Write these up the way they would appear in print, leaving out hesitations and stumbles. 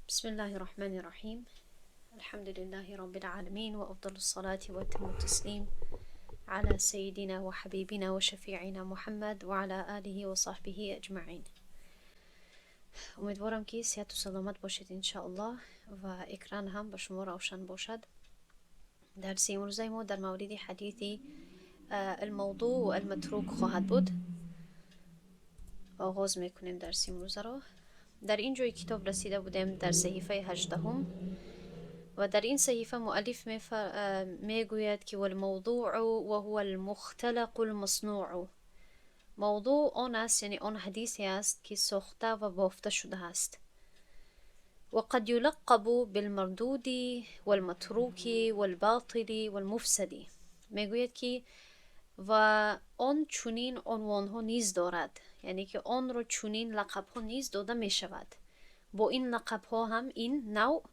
بسم الله الرحمن الرحيم. الحمد لله رب العالمين، وأفضل الصلاة وأتم التسليم على سيدنا وحبيبنا وشفيعنا محمد وعلى آله وصحبه أجمعين. امیدوارم که صحت و سلامت باشید انشاءالله و اکران هم به شما روشن باشد. درس امروزه ما در مورد حدیث الموضوع و المتروک خواهد بود. آغاز میکنیم درس امروزه را. در این جای کتاب رسیده بودیم در صحیفه 18 و در این صحیفه مؤلف میگوید که والموضوع وهو المختلق المصنوع. موضوع آن است، یعنی آن حدیثی است که ساخته و بافته شده است. و قد یلقب بالمردود والمتروک والباطل والمفسد. میگوید که و آن چنین عنوان ها نیز دارد، یعنی که آن را چنین لقب ها نیز داده می شود. با این لقب ها هم این نوع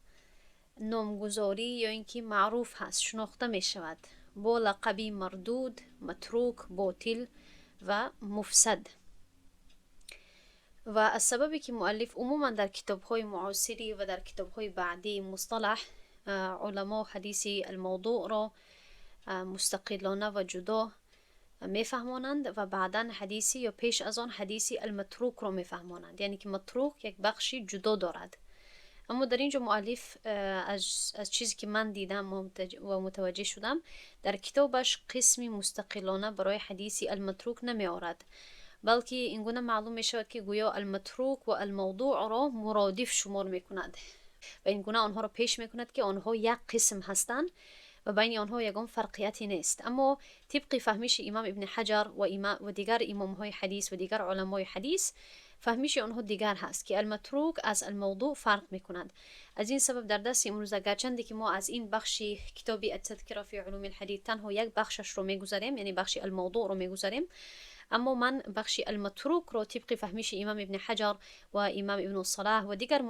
نامگذاری یا اینکه معروف هست، شناخته می شود با لقبی مردود، متروک، باطل و مفسد. و از سببی که مؤلف عموما در کتاب های معاصری و در کتاب های بعدی مصطلح علما حدیث الموضوع را مستقلانه و جدا میفهمانند و بعداً حدیثی یا پیش از آن حدیثی المتروک را میفهمانند، یعنی که متروک یک بخشی جدا دارد. اما در اینجا مؤلف از چیزی که من دیدم و متوجه شدم در کتابش قسمی مستقلانه برای حدیثی المتروک نمی آورد، بلکه اینگونه معلوم می شود که گویا المتروک و الموضوع را مرادف شمار می کند و اینگونه آنها را پیش می کند که آنها یک قسم هستند و بین آنها یگان فرقیتی نیست. اما طبق فهمیش امام ابن حجر و دیگر امام های حدیث و دیگر علمای حدیث، فهمیش آنها دیگر هست که المتروک از الموضوع فرق میکنند. از این سبب در دست امروز گرچند که ما از این بخش کتابی التذکرة فی علوم الحدیث تنها یک بخشش رو میگذاریم، یعنی بخش الموضوع رو میگذاریم، اما من بخش المتروک رو طبق فهمیش امام ابن حجر و امام ابن صلاح و دیگر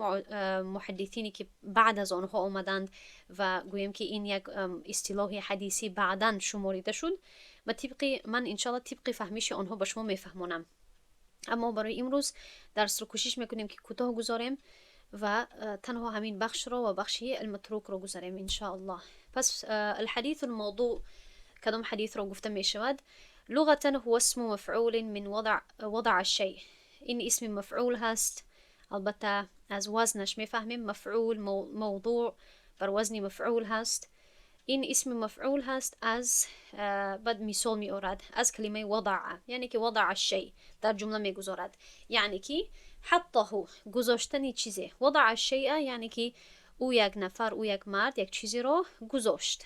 محدثینی که بعد از آنها آمدند و گویم که این یک اصطلاح حدیثی بعداً شماریده شد، من انشاءالله طبق فهمیش آنها به شما میفهمونم. اما برای امروز درس رو کوشش میکنیم که کوتاه گذاریم و تنها همین بخش رو و بخشی المتروک رو گذاریم انشاءالله. پس الحديث الموضوع کدام حدیث رو گفته میشود؟ لغة هو اسم مفعول من وضع الشيء. این اسم مفعول هست، البته از وزنش میفهمیم مفعول موضوع بر وزن مفعول هست. این اسم مفعول هست از بعد مثال می آورد از کلمه وضع، یعنی که وضع الشیء در جمله می گذارد، یعنی که حطه گذاشتنی چیزی. وضع الشیء یعنی که او یک نفر، او یک مرد یک چیزی را گذاشت،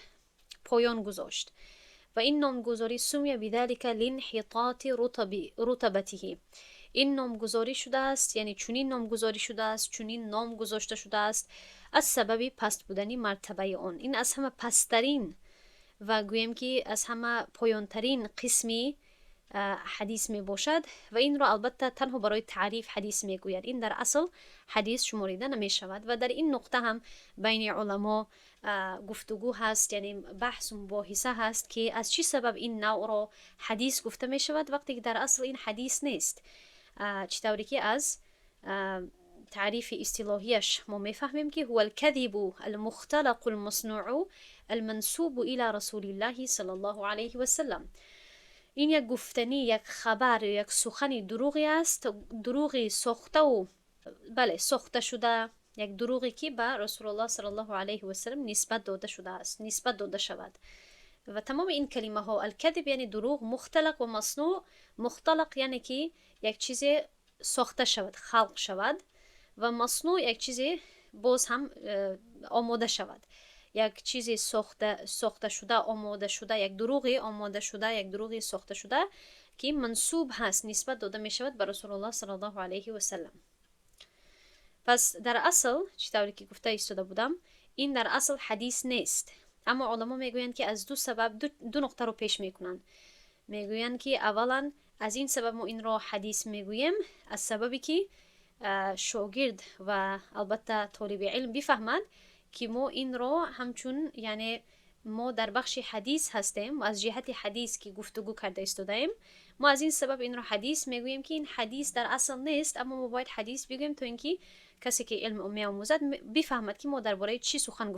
پایان گذاشت. و این نامگذاری سمی بذلك لانحطاط رتبته. این نامگذاری شده است، یعنی چنین نامگذاری شده است، چنین نام گذاشته شده است از سبب پست بودنی مرتبه آن. این از همه پسترین و گویم که از همه پایانترین قسمی حدیث می باشد و این را البته تنها برای تعریف حدیث می گوید. این در اصل حدیث شماریده نمی شود و در این نقطه هم بین علما گفتگو هست، یعنی بحث و مباحثه هست که از چی سبب این نوع را حدیث گفته می شود وقتی که در اصل این حدیث نیست. چطوری که از تعریف اصطلاحیش ما میفهمیم که هو الكذب المختلق المصنوع المنسوب الى رسول الله صلی الله علیه و سلم. این یک گفتنی، یک خبر، یک سخنی دروغی است، دروغی ساخته و ساخته شده، یک دروغی که به رسول الله صلی الله علیه و سلم نسبت داده شده است، نسبت داده شود. و تمام این کلمه ها الکذب یعنی دروغ، مختلق و مصنوع. مختلق یعنی که یک چیز ساخته شود، خلق شود، و مصنوع یک چیزی باز هم آماده شود، یک چیزی ساخته شده، آماده شده، یک دروغی آماده شده، یک دروغی ساخته شده که منسوب هست، نسبت داده می شود به رسول الله صلی الله علیه و سلم. پس در اصل چطوری که گفته ایستاده بودم، این در اصل حدیث نیست. اما علما میگویند که از دو سبب دو نقطه رو پیش میکنن. میگویند که اولا از این سبب ما این را حدیث میگوییم، از سببی که شاگرد و البته طالب علم بفهمد که ما این را همچون، یعنی ما در بخش حدیث هستیم و از جهت حدیث که گفتگو کرده ایستادیم، ما از این سبب این را حدیث میگوییم که این حدیث در اصل نیست، اما ما باید حدیث بگوییم تا اینکه کسی که علم می‌آموزد بفهمد که ما درباره چی سخن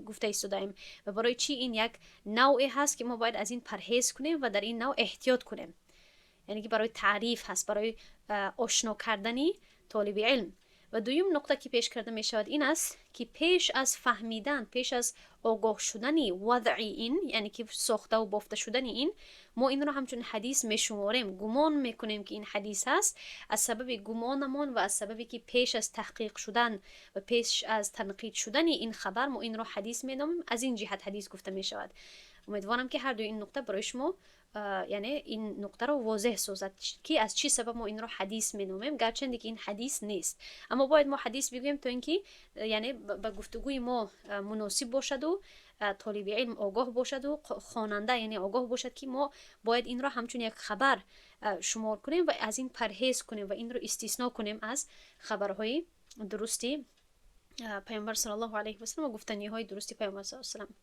گفته ایستادیم و برای چی این یک نوعی هست که ما باید از این پرهیز کنیم و در این نوع احتیاط کنیم. یعنی که برای تعریف هست، برای آشنا کردنی طالب علم. و دویم نقطه که پیش کرده می شود این است که پیش از فهمیدن، پیش از آگاه شدنی وضعی این، یعنی که ساخته و بافته شدنی این، ما این رو همچون حدیث می شماریم، گمان میکنیم که این حدیث هست. از سبب گمانمان و از سببی که پیش از تحقیق شدن و پیش از تنقیح شدنی این خبر ما این رو حدیث می نامیم. از این جهت حدیث گفته می شود. امیدوارم که هر دو این نقطه برای شما یعنی این نقطه رو واضح سازد که از چی سبب ما این رو حدیث مینامیم، گرچه که این حدیث نیست، اما باید ما حدیث بگوییم تا اینکه یعنی به گفتگوی ما مناسب باشد و طالب علم آگاه باشد و خواننده یعنی آگاه باشد که ما باید این رو همچون یک خبر شمار کنیم و از این پرهیز کنیم و این رو استثناء کنیم از خبرهای درستی پیامبر صلی الله علیه و سلم و گفتنی‌های درستی پیامبر صلی الله علیه و سلم.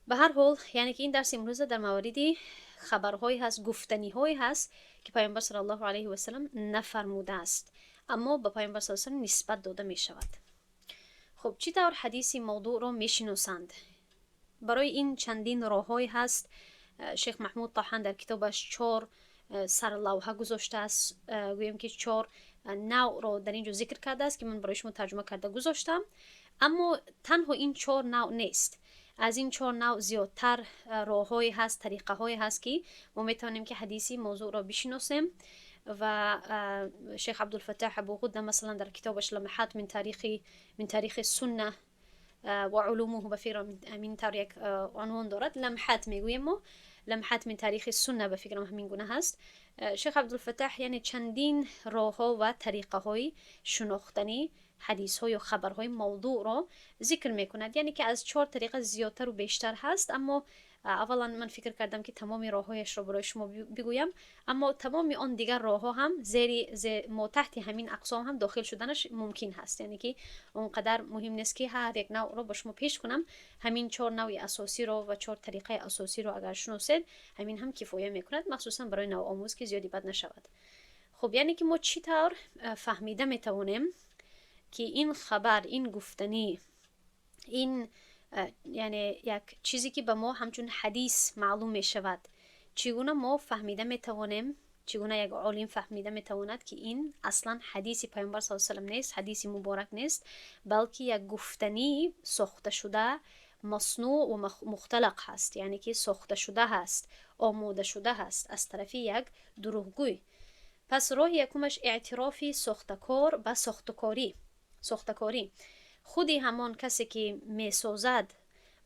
به هر حال یعنی که این درس امروز در موردی خبرهایی هست، گفتنی‌هایی هست که پیامبر صلی الله علیه و سلم نفرموده است اما به پیامبر صلی الله علیه و سلم نسبت داده می شود. خب چطور حدیث موضوع را میشناسند؟ برای این چندین راههایی هست. شیخ محمود طاحن در کتابش 4 سرلوحه گذاشته است، گویم که 4 نوع را در اینجا ذکر کرده است که من برای شما ترجمه کرده گذاشتم. اما تنها این 4 نوع نیست، از این 4 نوع زیادتر راههایی هست، طریقه هایی هست که ما میتونیم که حدیثی موضوع را بشناسیم. و شیخ عبدالفتاح ابو غده مثلا در کتابش لمحات من تاریخ سنه و علومه به فکر من تاریخ عنوان دارد، لمحات میگویم ما، لمحات من تاریخ سنه به فکرم همین گونه هست. شیخ عبدالفتاح یعنی چندین راه ها و طریقه های شناختنی حدیث های و خبرهای موضوع را ذکر میکند، یعنی که از 4 طریقه زیادتر و بیشتر هست. اما اولا من فکر کردم که تمام راههایش را برای شما بگویم، اما تمام آن دیگر راه ها هم ما تحت همین اقسام هم داخل شدنش ممکن هست، یعنی که اونقدر مهم نیست که هر یک نوع را با شما پیش کنم. همین 4 نوع اساسی را و 4 طریقه اساسی را اگر شناسید همین هم کفایه میکند، مخصوصا برای نوع آموز که زیادی بد نشود. خب یعنی که ما چطور فهمیده میتوانیم که این خبر، این گفتنی، این یعنی یک چیزی که به ما همچون حدیث معلوم می شود، چگونه ما فهمیده می توانیم، چگونه یک عالم فهمیده می تواند که این اصلا حدیث پیامبر صلی الله علیه و سلم نیست، حدیث مبارک نیست، بلکه یک گفتنی ساخته شده، مصنوع و مختلق هست، یعنی که ساخته شده هست، آماده شده هست از طرف یک دروغگوی. پس راه یکمش اعتراف ساختکار به ساختکاری. خودی همان کسی که میسازد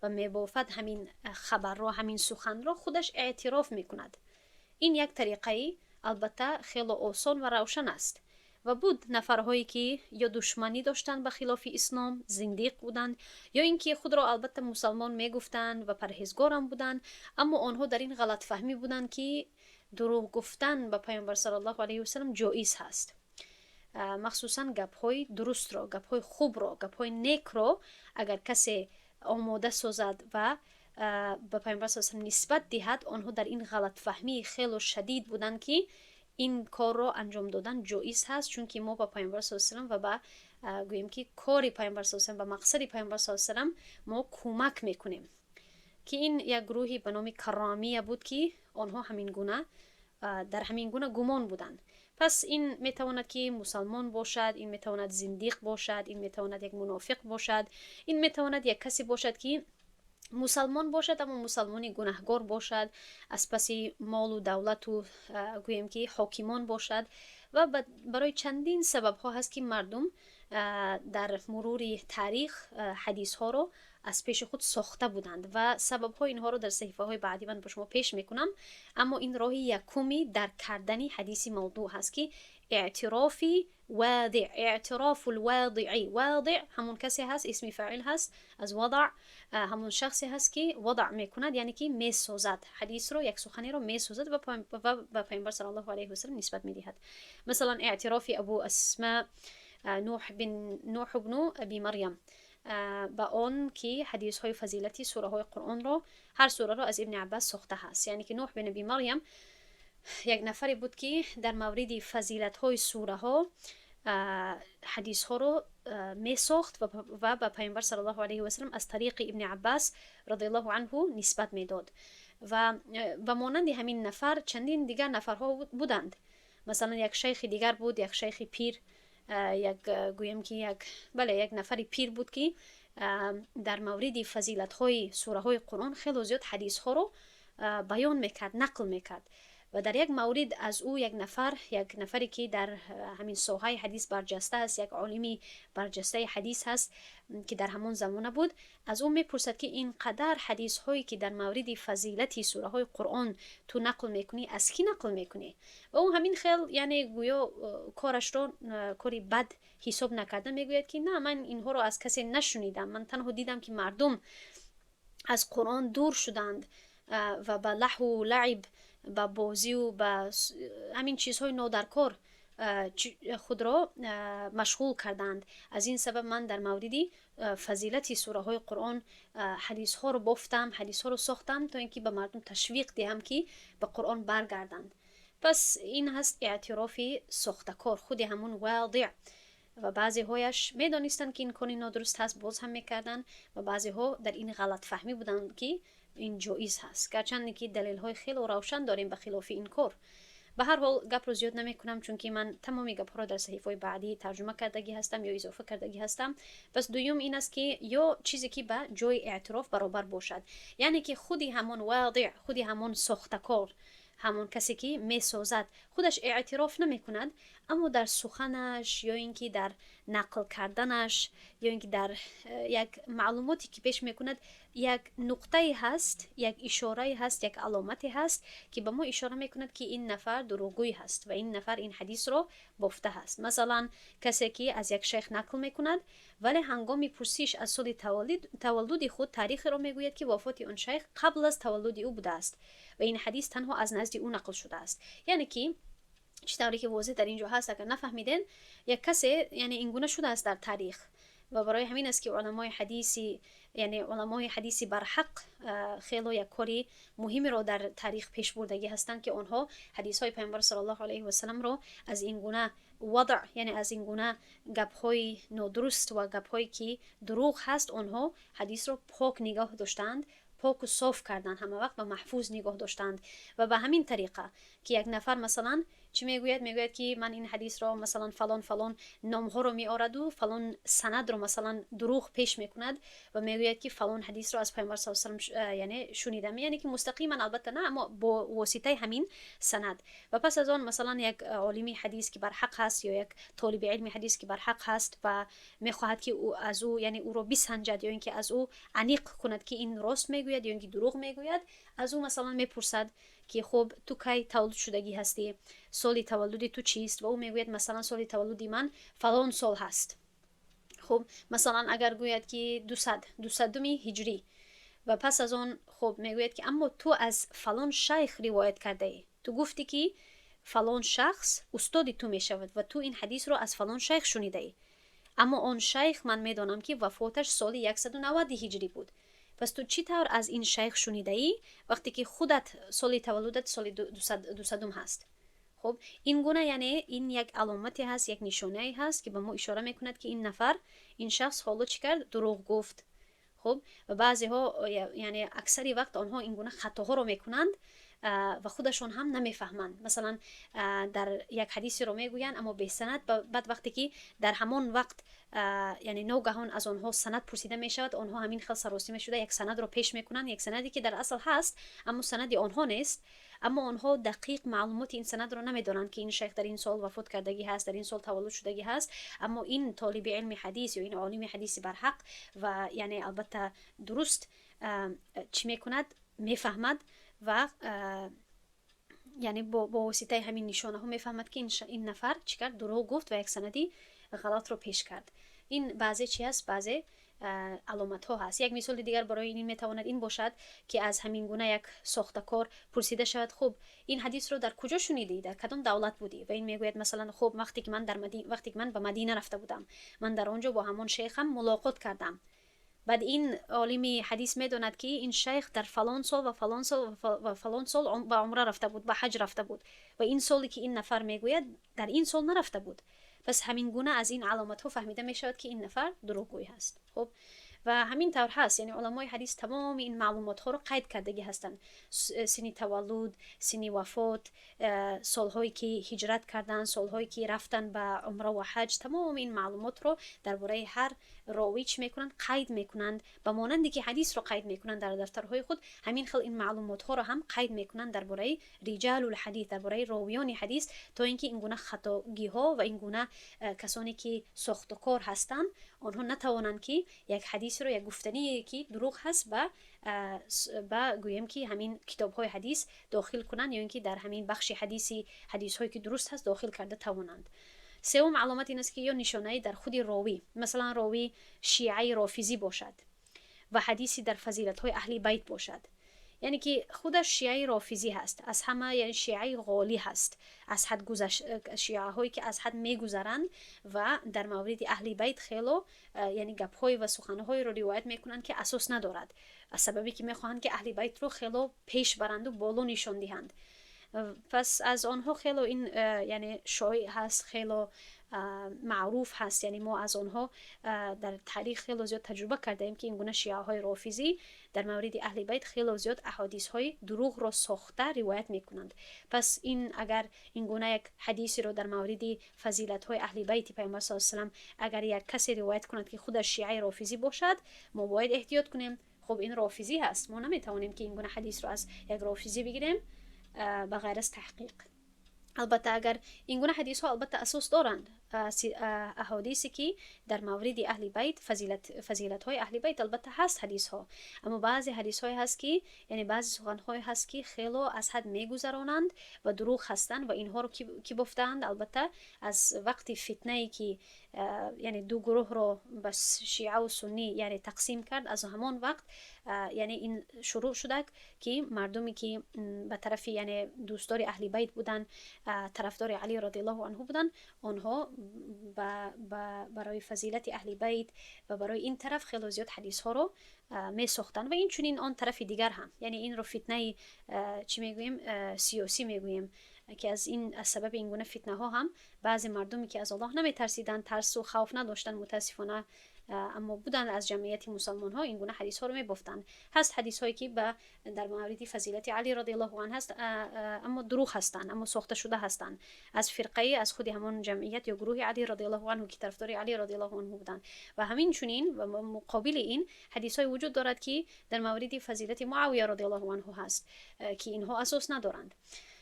و میبافد همین خبر را، همین سخن را، خودش اعتراف میکند. این یک طریقه البته خیلی آسان و روشن است و بود نفرهایی که یا دشمنی داشتند به خلاف اسلام، زندیق بودند، یا اینکه خود را البته مسلمان میگفتند و پرهیزگارم بودند، اما آنها در این غلط فهمی بودند که دروغ گفتن به پیامبر صلی الله علیه و سلم جایز هست. مخصوصا گپ‌های درست را، گپ‌های خوب را، گپ‌های نیک را اگر کسی آماده سازد و به پیامبر صلی الله علیه و نسبت دهد، آنها در این غلط فهمی خیلی شدید بودند که این کار را انجام دادن جایز هست، چون که ما با پیامبر صلی الله علیه و به گوییم که کار پیامبر صلی الله علیه و به مقصد پیامبر صلی الله علیه و ما کمک میکنیم. که این یک گروهی به نام کرامیه بود که آنها همین گونه در همین گونه گمان بودند. پس این میتواند که مسلمان باشد، این میتواند زندیق باشد، این میتواند یک منافق باشد، این میتواند یک کسی باشد که مسلمان باشد اما مسلمانی گناهگار باشد، از پس مال و دولت و گوییم که حاکمان باشد. و برای چندین سبب ها هست که مردم در مرور تاریخ حدیث ها رو از پیش خود ساخته بودند و سبب ها اینها رو در صحیفه های بعدی من به شما پیش میکنم. اما این راه یکمی در کردن حدیث موضوع هست که اعتراف الواضعی. واضع همون کسی هست، اسم فاعل هست از وضع، همون شخصی هست که وضع میکند، یعنی که میسازد حدیث رو، یک سخنی رو میسازد و به پیامبر صلی الله علیه و سلم نسبت میدهد. مثلا اعتراف ابو اسماء نوح بن ابی مریم با آن که حدیث های فضیلتی سوره های قرآن رو، هر سوره رو از ابن عباس ساخته هست. یعنی که نوح بن ابی مریم یک نفری بود که در مورد فضیلت های سوره ها حدیث ها رو می ساخت و به پیامبر صلی الله علیه و سلم از طریق ابن عباس رضی الله عنه نسبت می داد. و مانند همین نفر چندین دیگر نفرها بودند. مثلا یک شیخ دیگر بود، یک شیخ پیر، گویم که یک نفری پیر بود که در مورد فضیلت های سوره های قرآن خیلی زیاد حدیث ها رو بیان میکرد، نقل میکرد. و در یک مورد از او یک نفری که در همین ساحه حدیث برجسته است، یک عالمی برجسته حدیث هست که در همون زمانه بود، از او میپرسد که اینقدر حدیث هایی که در مورد فضیلت سوره های قرآن تو نقل میکنی از کی نقل میکنی؟ و او همین خیل یعنی گویا کارش رو کاری بد حساب نکرده، میگوید که نه، من اینها رو از کسی نشنیدم، من تنها دیدم که مردم از قرآن دور شدند و به لهو و لعب، با بازی و با همین چیزهای نادرکار خود را مشغول کردند. از این سبب من در مورد فضیلت سوره های قرآن حدیث ها رو بافتم، حدیث ها رو ساختم تا اینکه به مردم تشویق دهم که به قرآن برگردند. پس این هست اعتراف ساختکار، خود همون واضع. و بعضی هایش میدانستند که این کاری نادرست هست، باز هم میکردن، و بعضی ها در این غلط فهمی بودند که این جایز هست، گرچند که دلیل های خیلی روشن داریم به خلاف این کار. به هر حال گپ رو زیاد نمی کنم، چون که من تمامی گپ ها را در صحیفه بعدی ترجمه کردگی هستم یا اضافه کردگی هستم. پس دوم این است که یا چیزی که به جای اعتراف برابر باشد، یعنی که خودی همون واضع، خودی همون ساختکار، همون کسی که می سازد خودش اعتراف نمی کند، اما در سخنش یا اینکه در نقل کردنش یا اینکه در یک معلوماتی که پیش میکند یک نقطه هست، یک اشاره هست، یک علامتی هست که به ما اشاره میکند که این نفر دروغگوی هست و این نفر این حدیث رو بافته هست. مثلا کسی که از یک شیخ نقل میکند ولی هنگام پرسیش از سال تولد خود تاریخ رو میگوید که وفات اون شیخ قبل از تولد او بوده است و این حدیث تنها از نزد او نقل شده است. یعنی که چطوری که واضح در اینجا هست، اگر نفهمیدین، یک کسی یعنی اینگونه شده است در تاریخ و برای همین است که علمای حدیثی بر حق خیلی یک کاری مهمی رو در تاریخ پیش بردگی هستند که آنها حدیث های پیامبر صلی الله علیه و سلم رو از این گونه وضع، یعنی از این گونه گپ های نادرست و گپ هایی که دروغ هست، آنها حدیث رو پاک نگاه داشتند، پاک و صاف کردن، همه وقت و محفوظ نگاه داشتند. و به همین طریقه که یک نفر مثلا چی میگوید که من این حدیث را مثلا فلان نام ها رو میآورد و فلان سند رو مثلا دروغ پیش میکند و میگوید که فلان حدیث رو از پیامبر صلی الله علیه و سلم یعنی شنیدم، یعنی که مستقیما البته نه، اما با واسطه همین سند. و پس از آن مثلا یک عالمی حدیث که بر حق هست یا یک طالب علم حدیث که بر حق هست و میخواهد که از او یعنی او رو بسنجد یا اینکه از او عنیق کند که این راست میگوید یا اینکه دروغ میگوید، از او مثلا میپرسد که خب تو کی تولد شدگی هستی، سال تولدی تو چیست؟ و او میگوید مثلا سال تولدی من فلان سال هست. خب مثلا اگر گوید که 200 هجری و پس از آن خب میگوید که اما تو از فلان شیخ روایت کرده ای، تو گفتی که فلان شخص استاد تو میشود و تو این حدیث رو از فلان شیخ شنیده ای، اما آن شیخ من میدانم که وفاتش سال 190 هجری بود. پس تو چی طور از این شیخ شنیده ای وقتی که خودت سال تولدت سال 200 هست؟ خب این گونه یعنی این یک علامتی هست، یک نشانه هست که به ما اشاره میکند که این نفر، این شخص حالا چی کرد؟ دروغ گفت. خب و بعضی ها یعنی اکثری وقت آنها این گونه خطاها رو میکنند و خودشون هم نمیفهمند. مثلا در یک حدیثی رو میگویند اما به سند، بعد وقتی که در همان وقت یعنی ناگهان از آنها سند پرسیده می شود، آنها همین خیلی سراسیمه شده یک سند رو پیش میکنند، یک سندی که در اصل هست اما سندی آنها نیست، اما آنها دقیق معلومات این سند رو نمیدونند که این شیخ در این سال وفات کردگی هست، در این سال تولد شدگی هست، اما این طالب علم حدیث یا این عالم حدیث بر حق و یعنی البته درست چی میکند؟ میفهمد و یعنی با واسطه همین نشانه ها میفهمد که این نفر چیکار دروغ گفت و یک سندی غلط رو پیش کرد. این بعضی چی هست؟ بعضی علامت ها هست. یک مثال دیگر برای این میتواند این باشد که از همین گونه یک ساختکار پرسیده شود خب این حدیث رو در کجا شنیدی، در کدام دولت بودی؟ و این میگوید مثلا خب وقتی که من به مدینه رفته بودم، من در آنجا با همون شیخم ملاقات کردم. بعد این عالم حدیث میدوند که این شیخ در فلان سال و فلان سال و فلان سال به عمره رفته بود، به حج رفته بود و این سالی که این نفر میگوید در این سال نرفته بود. پس همین گونه از این علامت ها فهمیده می شود که این نفر دروغگوی هست. خب و همین طور هست، یعنی علمای حدیث تمام این معلومات ها رو قید کردگی هستند. سنی تولد، سنی وفات، سالهایی که هجرت کردن، سالهایی که رفتن به عمره و حج، تمام این معلومات رو درباره هر راوی چی میکنند؟ قید میکنند. به مانندی که حدیث رو قید میکنند در دفترهای خود، همین خل این معلومات ها رو هم قید میکنند درباره رجال الحدیث، درباره راویان حدیث، تا اینکه این گونه خطاگی ها و این گونه کسانی که ساختار هستند آنها نتوانند که یک حدیث رو، یک گفتنی که دروغ هست با گویم که همین کتاب های حدیث داخل کنند، یا اینکه در همین بخش حدیث هایی که درست هست داخل کرده توانند. سوم علامت این است که یا نشانه در خود راوی، مثلا راوی شیعه رافضی باشد و حدیثی در فضیلت های اهل بیت باشد، یعنی که خودش شیعه رافضی هست، از همه یعنی شیعه غالی هست، از حد گذشت، شیعه هایی که از حد میگذرند و در مورد اهل بیت خیلی یعنی گپ های و سخن های رو روایت میکنند که اساس ندارد، از سببی که میخواهند که اهل بیت رو خیلی پیش برند و بالا نشان دهند. پس از آنها خیلی این یعنی شایع هست، خیلی معروف هست، یعنی ما از آنها در تاریخ خیلی زیاد تجربه کرده ایم که این گونه شیعه های رافضی در مورد اهل بیت خیلی زیاد احادیث های دروغ را ساخته روایت میکنند. پس این اگر این گونه یک حدیثی رو در مورد فضیلت های اهل بیت پیامبر صلی الله علیه و سلم اگر یک کسی روایت کند که خودش شیعه رافضی باشد، ما باید احتیاط کنیم. خب این رافضی هست، ما نمیتوانیم که این گونه حدیث رو از یک رافضی بگیریم بغیر از تحقیق. البته اگر این گونه حدیث ها البته اساس دارند، احادیثی که در مورد اهل بیت فضیلت های اهل بیت البته هست حدیث ها، اما بعضی حدیث های هست که یعنی بعضی سخن های هست که خیلی از حد میگذرانند و دروغ هستند و اینها رو کی گفتند؟ البته از وقتی فتنه ای که یعنی دو گروه رو بس شیعه و سنی یعنی تقسیم کرد، از همان وقت یعنی این شروع شده که مردمی که به طرف یعنی دوستدار اهل بیت بودن، طرفدار علی رضی الله عنه بودن، آنها برای فضیلت اهل بیت و برای این طرف خیلی زیاد حدیث ها رو می ساختن و این چنین آن طرف دیگر هم، یعنی این رو فتنه چی میگوییم سیاسی میگوییم، که از سبب این گونه فتنه ها هم بعضی مردمی که از الله نمی ترسیدن، ترس و خوف نداشتن متاسفانه، اما بودن از جمعیت مسلمان ها، این گونه حدیث ها رو میگفتند. هست حدیث هایی که در مورد فضیلت علی رضی الله عنه هست، اما دروغ هستند، اما ساخته شده هستند از فرقه، از خود همان جمعیت یا گروه علی رضی الله عنه که طرفدار علی رضی الله عنه بودند. و همین چنین و مقابل این حدیث های وجود دارد که در مورد فضیلت معاویه رضی الله عنه هست که اینها اساس ندارند.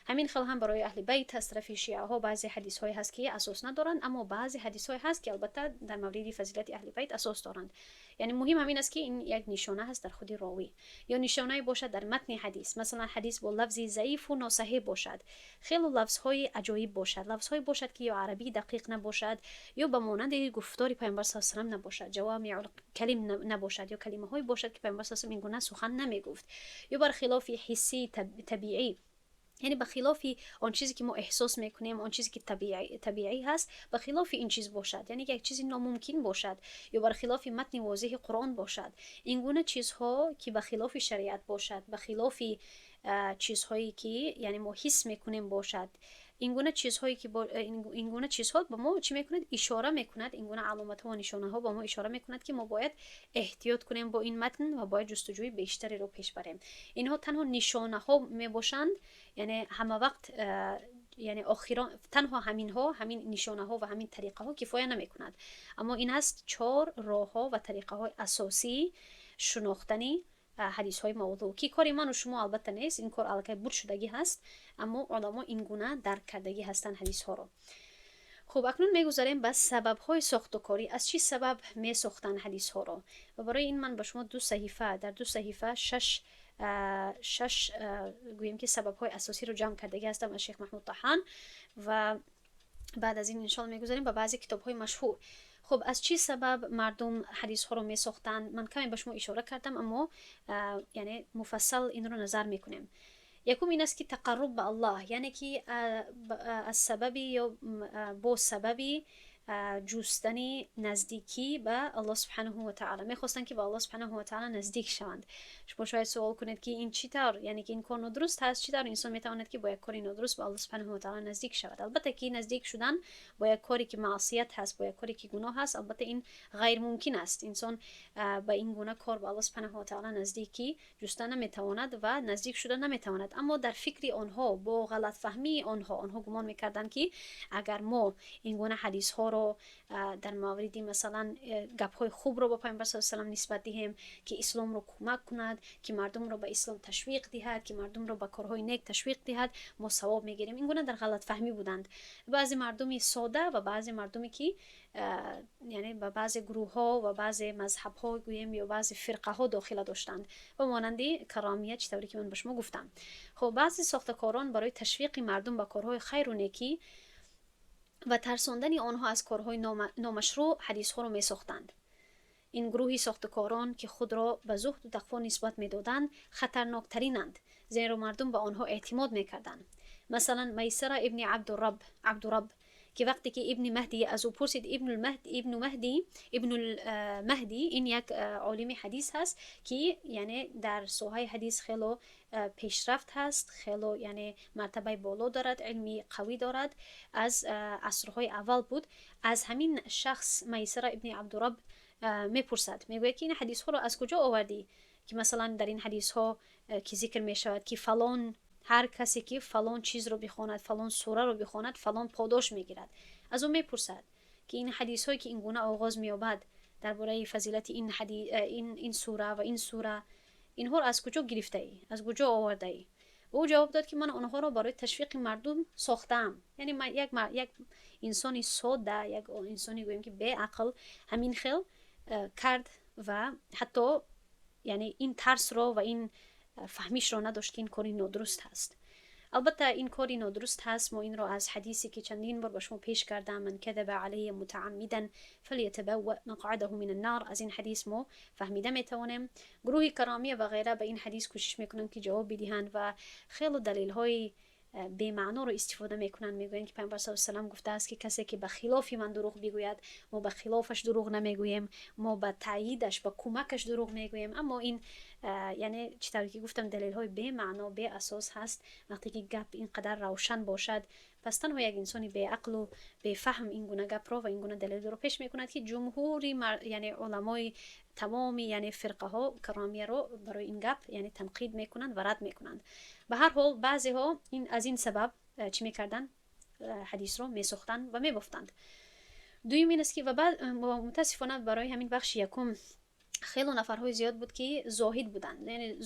همین خل هم برای اهل بیت از طرف شیعه ها بعضی حدیث های هست که اساس ندارند، اما بعضی حدیث های هست که البته در مورد فضیلت اهل بیت اساس دارند. یعنی مهم همین است که این یک نشانه هست در خود راوی، یا نشانه باشد در متن حدیث، مثلا حدیث با لفظ ضعیف و ناصحیح باشد، خیلی لفظ های عجایب باشد، لفظ های باشد که یا عربی دقیق نباشد یا به مانند گفتار پیامبر صلی الله علیه و سلم نباشد، جوامع کلم نباشد، یا کلمه های باشد که پیامبر صلی الله علیه و سلم این گونه سخن نمیگفت، یا برخلاف حسی طبیعی، یعنی بخلاف آن چیزی که ما احساس میکنیم، آن چیزی که طبیعی هست، بخلاف این چیز باشد، یعنی یک چیزی ناممکن باشد، یا برخلاف متن واضح قرآن باشد. این گونه چیزها که بخلاف شریعت باشد، بخلاف چیزهایی که یعنی ما حس میکنیم باشد، این گونه چیزهایی که این گونه چیزها به ما چی میکند؟ اشاره میکند. این گونه علامت ها و نشانه ها به ما اشاره میکند که ما باید احتیاط کنیم با این متن و باید جستجوی بیشتری رو پیش بریم. اینها تنها نشانه ها میباشند، یعنی همه وقت یعنی آخران تنها همین نشانه ها و همین طریقه ها کفایه نمیکند، اما این هست 4 راه ها و طریقه های اساسی شناختنی حدیث های موضوع که کاری من و شما البته نیست، این کار الکی بود شدگی هست، اما علما این گونه درک کردگی هستن حدیث ها رو. خب اکنون میگذاریم به سبب های ساختاری، از چی سبب می ساختن حدیث ها رو، و برای این من به شما در 2 صحیفه 6 گویم که سبب های اساسی رو جمع کردگی هستم از شیخ محمود طحان، و بعد از این انشاءالله میگذاریم به بعضی کتاب های مشهور. خب از چی سبب مردم حدیث ها رو می ساختن؟ من کمی به شما اشاره کردم، اما یعنی مفصل این رو نظر میکنیم. یکم این است که تقرب به الله، یعنی که از سببی یا با سببی جوستنی نزدیکی به الله سبحانه و تعالی، میخواستن که به الله سبحانه و تعالی نزدیک شوند. شما شاید سوال کنید که این چطور، یعنی که این کار نادرست هست، چطور انسان میتواند که با یک کاری نادرست به الله سبحانه و تعالی نزدیک شود؟ البته که نزدیک شدن با یک کاری که معصیت هست، با یک کاری که گناه هست، البته این غیر ممکن است. انسان با این گونه کار به الله سبحانه و تعالی نزدیکی جستن نمیتواند و نزدیک شدن نمیتواند. اما در فکر آنها با غلط فهمی آنها گمان میکردند که اگر ما این گونه حدیث ها رو در موردی مثلا گپ های خوب رو با پیامبر صلی الله علیه و آله نسبت دهیم که اسلام رو کمک کند، که مردم رو به اسلام تشویق دهد، که مردم رو به کارهای نیک تشویق دهد، ما ثواب میگیریم. این گونه در غلط فهمی بودند بعضی مردمی ساده و بعضی مردمی که یعنی به بعضی گروه ها و بعضی مذهب ها گویم یا بعضی فرقه ها داخل داشتند و مانند کرامیت، چطوری که من به شما گفتم. خب بعضی ساختکاران برای تشویق مردم به کارهای خیر و نیکی و ترساندن آنها از کارهای نامشروع حدیث ها رو می ساختند. این گروهی ساختکاران که خود را به زهد و تقوا نسبت می دادند خطرناکترینند، زیرا مردم به آنها اعتماد می کردند. مثلا میسره ابن عبدالرب که وقتی که ابن مهدی از او پرسید، ابن المهدی این یک عالم حدیث هست که یعنی در ساحه حدیث خیلی پیشرفت هست، خیلی یعنی مرتبه بالا دارد، علمی قوی دارد، از عصرهای اول بود. از همین شخص میسره ابن عبدالرب میپرسد، میگوید که این حدیث ها رو از کجا آوردی؟ که مثلا در این حدیث ها که ذکر می شود که فلان هر کسی که فلان چیز رو بخواند، فلان سوره رو بخواند، فلان پاداش میگیرد. از اون میپرسد که این حدیث هایی که این گونه آغاز مییابد درباره فضیلت این سوره و این سوره، اینها رو از کجا گرفته ای؟ از کجا آورده ای؟ او جواب داد که من آنها رو برای تشویق مردم ساختم. یعنی من یک انسانی ساده، یک انسانی گویم که بی عقل همین خیل کرد و حتی یعنی این ترس رو و این فهمیش رو نداشت که این کاری نادرست هست. البته این کاری نادرست هست. ما این رو از حدیثی که چندین بار به شما پیش کردم، من کذب علی متعمدا فلیتبوأ مقعده من النار، از این حدیث ما فهمیده میتوانیم. گروه کرامی و غیره به این حدیث کوشش میکنن که جواب بدهند و خیلی دلیل های به معنا رو استفاده میکنن. میگوین که پیامبر صلی الله علیه و آله گفته است که کسی که به خلاف من دروغ بگوید، ما به خلافش دروغ نمیگوییم، ما به تاییدش، به کمکش دروغ میگوییم. اما این یعنی چطوری که گفتم دلیل های به معنا، به اساس هست. وقتی که گپ اینقدر روشن باشد، پس تنها یک انسانی به عقل و به فهم این گونه گپ رو و این گونه دلیل رو پیش میکند که جمهوری یعنی علمای تمامی یعنی فرقه ها کرامیه رو برای این گپ یعنی تنقید میکنند و رد میکنند. به هر حال بعضی ها از این سبب چی میکردن؟ حدیث رو میساختند و میبافتند. دوم این است که و متاسفانه برای همین بخش یکم خیلی نفرهای زیاد بود که زاهد بودند، یعنی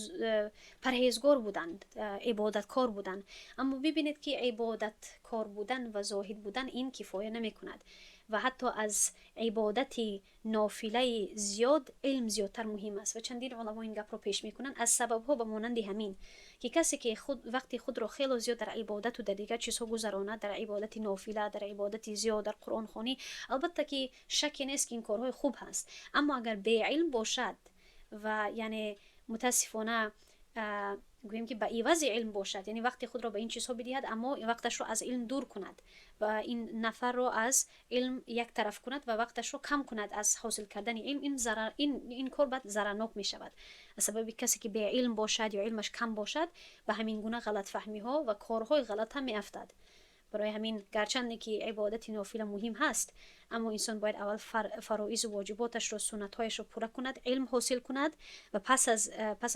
پرهیزگار بودند، عبادتکار بودند. اما ببینید که عبادتکار بودن و زاهد بودن این کفایه نمی کند و حتی از عبادت نافله زیاد علم زیادتر مهم است. و چندین علما این گپ رو پیش میکنن از سبب ها به مانند همین که کسی که وقتی خود را خیلی زیاد در عبادت و در دیگر چیزها گذراند، در عبادت نافله، در عبادت زیاد، در قرآن خوانی، البته که شکی نیست که این کارهای خوب هست، اما اگر به علم باشد و یعنی متاسفانه گوییم که به عوض علم باشد، یعنی وقتی خود را به این چیزها بدهد اما وقتش رو از علم دور کند و این نفر رو از علم یک طرف کند و وقتش رو کم کند از حاصل کردن علم، این کار بعد ضررناک می شود. از سبب کسی که به علم باشد یا علمش کم باشد به همین گونه غلط فهمی ها و کارهای غلط هم می افتد. برای همین گرچند که عبادت نافله مهم هست، اما انسان باید اول فرایض و واجباتش رو، سنت‌هایش رو پوره کند، علم حاصل کند و پس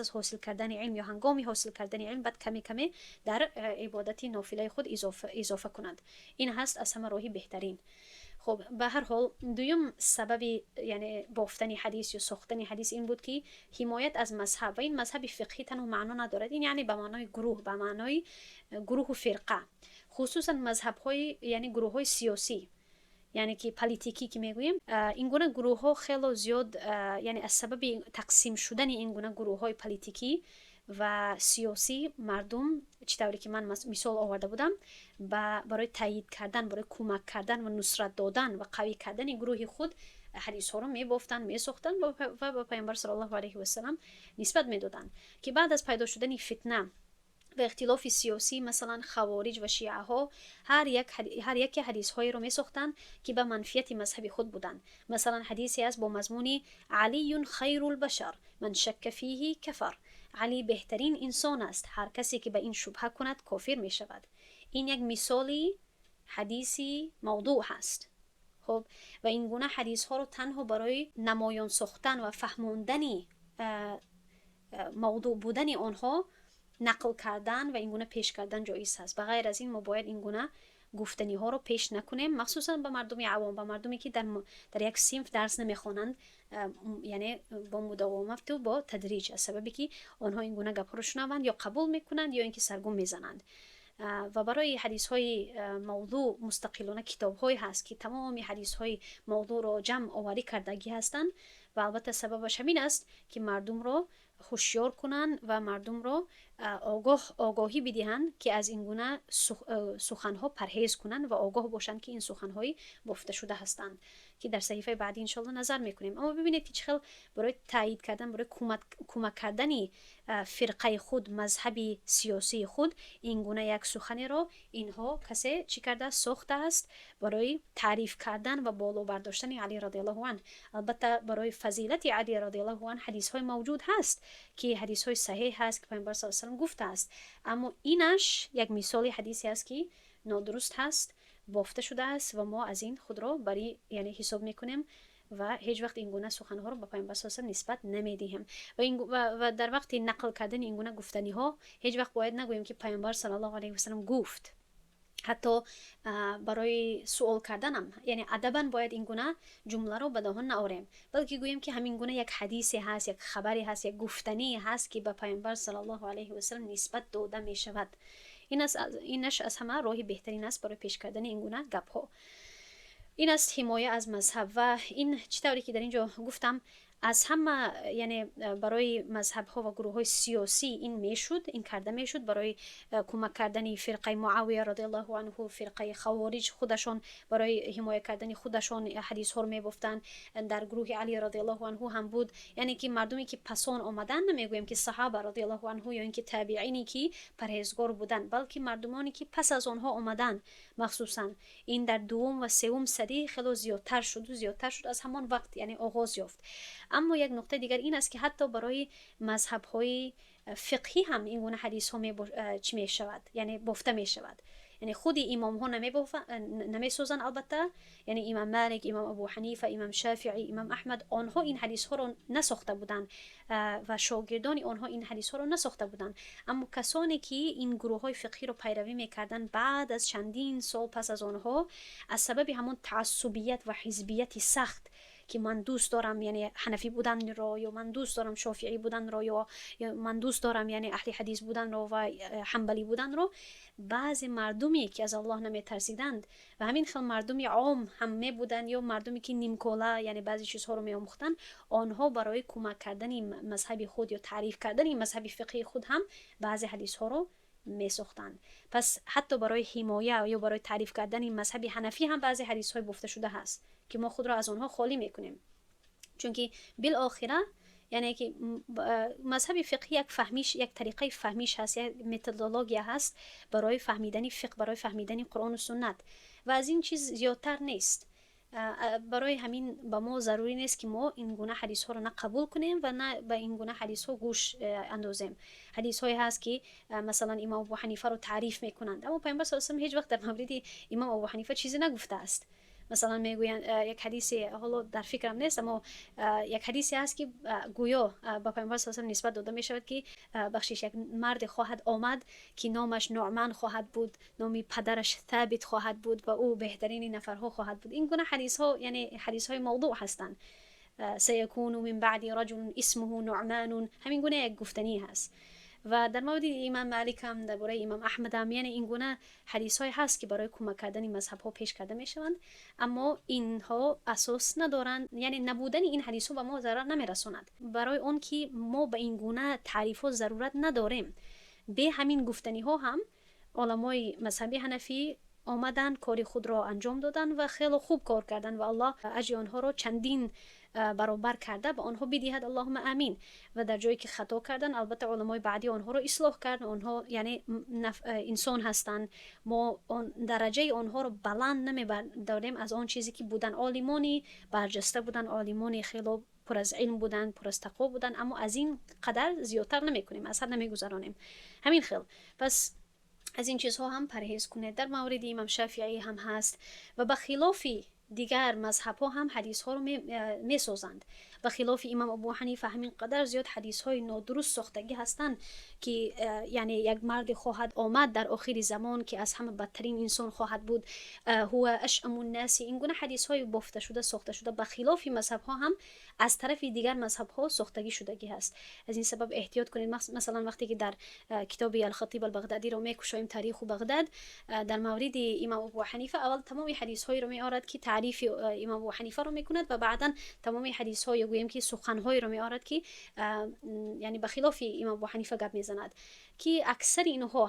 از حاصل کردن علم یا هنگامی حاصل کردن علم بعد کمی کمی در عبادت نافله خود اضافه کند. این هست از همه راهی بهترین. خب به هر حال دوم سبب یعنی بافتن حدیث یا ساختن حدیث این بود که حمایت از مذهب، و این مذهب فقهی تنها معنا ندارد، این یعنی به معنای گروه، به معنای گروه و فرقه، خصوصا مذهب های یعنی گروه های سیاسی، یعنی که پلیتیکی که میگوییم. این گونه گروه ها خیلی زیاد یعنی از سبب تقسیم شدن این گونه گروه های پلیتیکی و سیاسی مردم، چطوری که من مثال آورده بودم، برای تایید کردن، برای کمک کردن و نصرت دادن و قوی کردن گروه خود حدیث ها رو میبافتن، میساختن و به پیامبر صلی الله علیه و سلم نسبت میدادن که بعد از پیدا شدن فتنه و اختلاف سیاسی، مثلا خوارج و شیعه ها هر یک حدیث های رو می ساختن که به منفیت مذهب خود بودن. مثلا حدیثی است با مضمون علی خیر البشر من شک فیه کفر، علی بهترین انسان است، هر کسی که به این شبهه کند کافر می شود. این یک مثالی حدیثی موضوع هست. خب و این گونه حدیث ها رو تنها برای نمایان ساختن و فهماندنی موضوع بودن آنها نقل کردن و این گونه پیش کردن جایز هست. بغیر از این ما باید این گونه گفتنی ها رو پیش نکنیم، مخصوصا به مردم عوام، به مردمی که در یک صنف درس نمیخوانند، یعنی با مداومت و با تدریج، از سببی که آنها این گونه گپ ها رو شنوند یا قبول میکنند یا اینکه سرگم میزنند. و برای حدیث های موضوع مستقلانه کتاب های هست که تمام حدیث های موضوع رو جمع آوری کردگی هستند و البته سببش همین است که مردم رو هوشیار کنن و مردم رو آگاهی بدهند که از این گونه سخنها پرهیز کنن و آگاه باشند که این سخنهای گفته شده هستند، که در صحیفه بعدی انشالله نظر میکنیم. اما ببینید که چقدر برای تایید کردن، برای کمک کردن فرقه خود، مذهبی سیاسی خود، این گونه یک سخنی را اینها کسی چی کرده ساخته است برای تعریف کردن و بالا برداشتن علی رضی الله عنه. البته برای فضیلت علی رضی الله عنه حدیث های موجود هست که حدیث های صحیح هست که پیامبر صلی الله علیه و آله گفته است، اما اینش یک مثال حدیثی است که نادرست هست، بافته شده است و ما از این خود را برای یعنی حساب میکنیم و هیچ وقت این گونه سخنها رو به پیامبر صلی الله علیه و آله نسبت نمیدیم. و در وقت نقل کردن این گونه گفتنی ها هیچ وقت باید نگوییم که پیامبر صلی الله علیه و آله گفت. حتی برای سوال کردنم یعنی ادبا باید این گونه جمله رو به دهان نآوریم، بلکه گوییم که همین گونه یک حدیثی هست، یک خبری هست، یک گفتنی هست که به پیامبر صلی الله علیه و آله نسبت داده می شود. اینش از همه راهی بهترین است برای پیش کردن این گونه گپ ها. این است حمایه از مذهب. و این چطوری که در اینجا گفتم از همه یعنی برای مذهب ها و گروه های سیاسی این میشد، این کرده میشد برای کمک کردن فرقه معاویه رضی الله عنه، فرقه خوارج خودشان برای حمایه کردن خودشان حدیث ها رو میگفتن. در گروه علی رضی الله عنه هم بود، یعنی که مردمی که پسان آمدن، نمیگویم که صحابه رضی الله عنه یا اینکه تابعینی که پرهیزگار بودن، بلکه مردمانی که پس از آنها آمدن، مخصوصا این در دوم و سوم صدی خیلی زیادتر شد از همان وقت یعنی آغاز یافت. اما یک نکته دیگر این است که حتی برای مذهب های فقهی هم این گونه حدیث ها چی می شود، یعنی بافته می شود. یعنی خود امام ها نمی سوزن البته، یعنی امام مالک، امام ابو حنیفه، امام شافعی، امام احمد، آنها این حدیث ها رو نساخته بودند و شاگردان آنها این حدیث ها رو نساخته بودند. اما کسانی که این گروه های فقهی رو پیروی میکردن بعد از چندین سال پس از آنها، از سبب همون تعصبیت و حزبیت سخت که من دوست دارم یعنی حنفی بودن را، یا من دوست دارم شافعی بودن را، یا من دوست دارم یعنی اهل حدیث بودن را و حنبلی بودن را، بعضی مردمی که از الله نمی ترسیدند و همین خیلی مردمی عام هم می بودن یا مردمی که نیمکوله یعنی بعضی چیزها رو می آموختن، آنها برای کمک کردن مذهب خود یا تعریف کردن مذهب فقهی خود هم بعضی حدیث ها رو می ساختند. پس حتی برای حمایه یا برای تعریف کردن مذهب حنفی هم بعضی حدیث های گفته شده هست که ما خود را از آنها خالی میکنیم، چون که بالاخره یعنی که مذهب فقهی یک طریقه فهمیش هست، یک متدولوژی هست برای فهمیدن فقه، برای فهمیدن قرآن و سنت و از این چیز زیادتر نیست. برای همین با ما ضروری نیست که ما این گونه حدیث ها رو نه قبول کنیم و نه به این گونه حدیث ها گوش اندازیم. حدیث هایی هست که مثلا امام ابو حنیفه رو تعریف میکنند، اما پیامبر صلی الله علیه و آله هیچ وقت در مورد امام ابو حنیفه چیزی نگفته است. مثلا میگوین یک حدیثی، حالا در فکرم نیست، اما یک حدیثی هست که گویا با پیامبر صلی الله علیه و آله نسبت داده می شود که بخشش یک مرد خواهد آمد که نامش نعمان خواهد بود، نام پدرش ثابت خواهد بود و او بهترین نفرها خواهد بود. این گونه حدیث ها یعنی حدیث های موضوع هستند. سیکون من بعد رجل اسمه نعمان، همین گونه یک گفتنی هست. و در مورد امام مالک هم، در مورد امام احمد هم، یعنی این گونه حدیث های هست که برای کمک کردن مذهب ها پیش کرده می شوند، اما اینها اساس ندارند، یعنی نبودن این حدیث ها به ما ضرر نمی رساند. برای اون که ما به این گونه تعریف ها ضرورت نداریم. به همین گفتنی ها هم علمای مذهبی حنفی آمدن کاری خود را انجام دادن و خیلی خوب کار کردن و الله اجر آنها را چندین برابر کرده به آنها بدهد اللهم آمین. و در جایی که خطا کردن البته علمای بعدی آنها رو اصلاح کرد. آنها یعنی انسان هستند، ما درجه آنها رو بلند نمی‌داریم از آن چیزی که بودن. عالمانی برجسته بودن، عالمانی خیلی پر از علم بودن، پر از تقوا بودن، اما از این قدر زیادتر نمی‌کنیم، از حد نمی‌گذرانیم. همین خیل. پس از این چیزها هم پرهیز کنید. در مورد امام شافعی هم هست و به خلاف دیگر مذهب ها هم حدیث ها رو می سازند. به خلاف امام ابو حنیفه همین قدر زیاد حدیث های نادرست ساختگی هستند که یعنی یک مرد خواهد آمد در آخر زمان که از همه بدترین انسان خواهد بود، هو اشأم الناس. این گونه حدیث های بافته شده ساخته شده به خلاف مذهب ها هم از طرف دیگر مذهب ها ساختگی شدگی هست. از این سبب احتیاط کنید. مثلا وقتی که در کتاب الخطیب البغدادی رو میکشیم تاریخ بغداد، در مورد امام ابو حنیفه اول تمام حدیث های رو میارد که تعریف امام ابو حنیفه رو میکند و بعدا تمام حدیث های گویم که سخنهای رو میارد که یعنی به خلاف امام ابو حنیفه گپ میزند، که اکثر اینها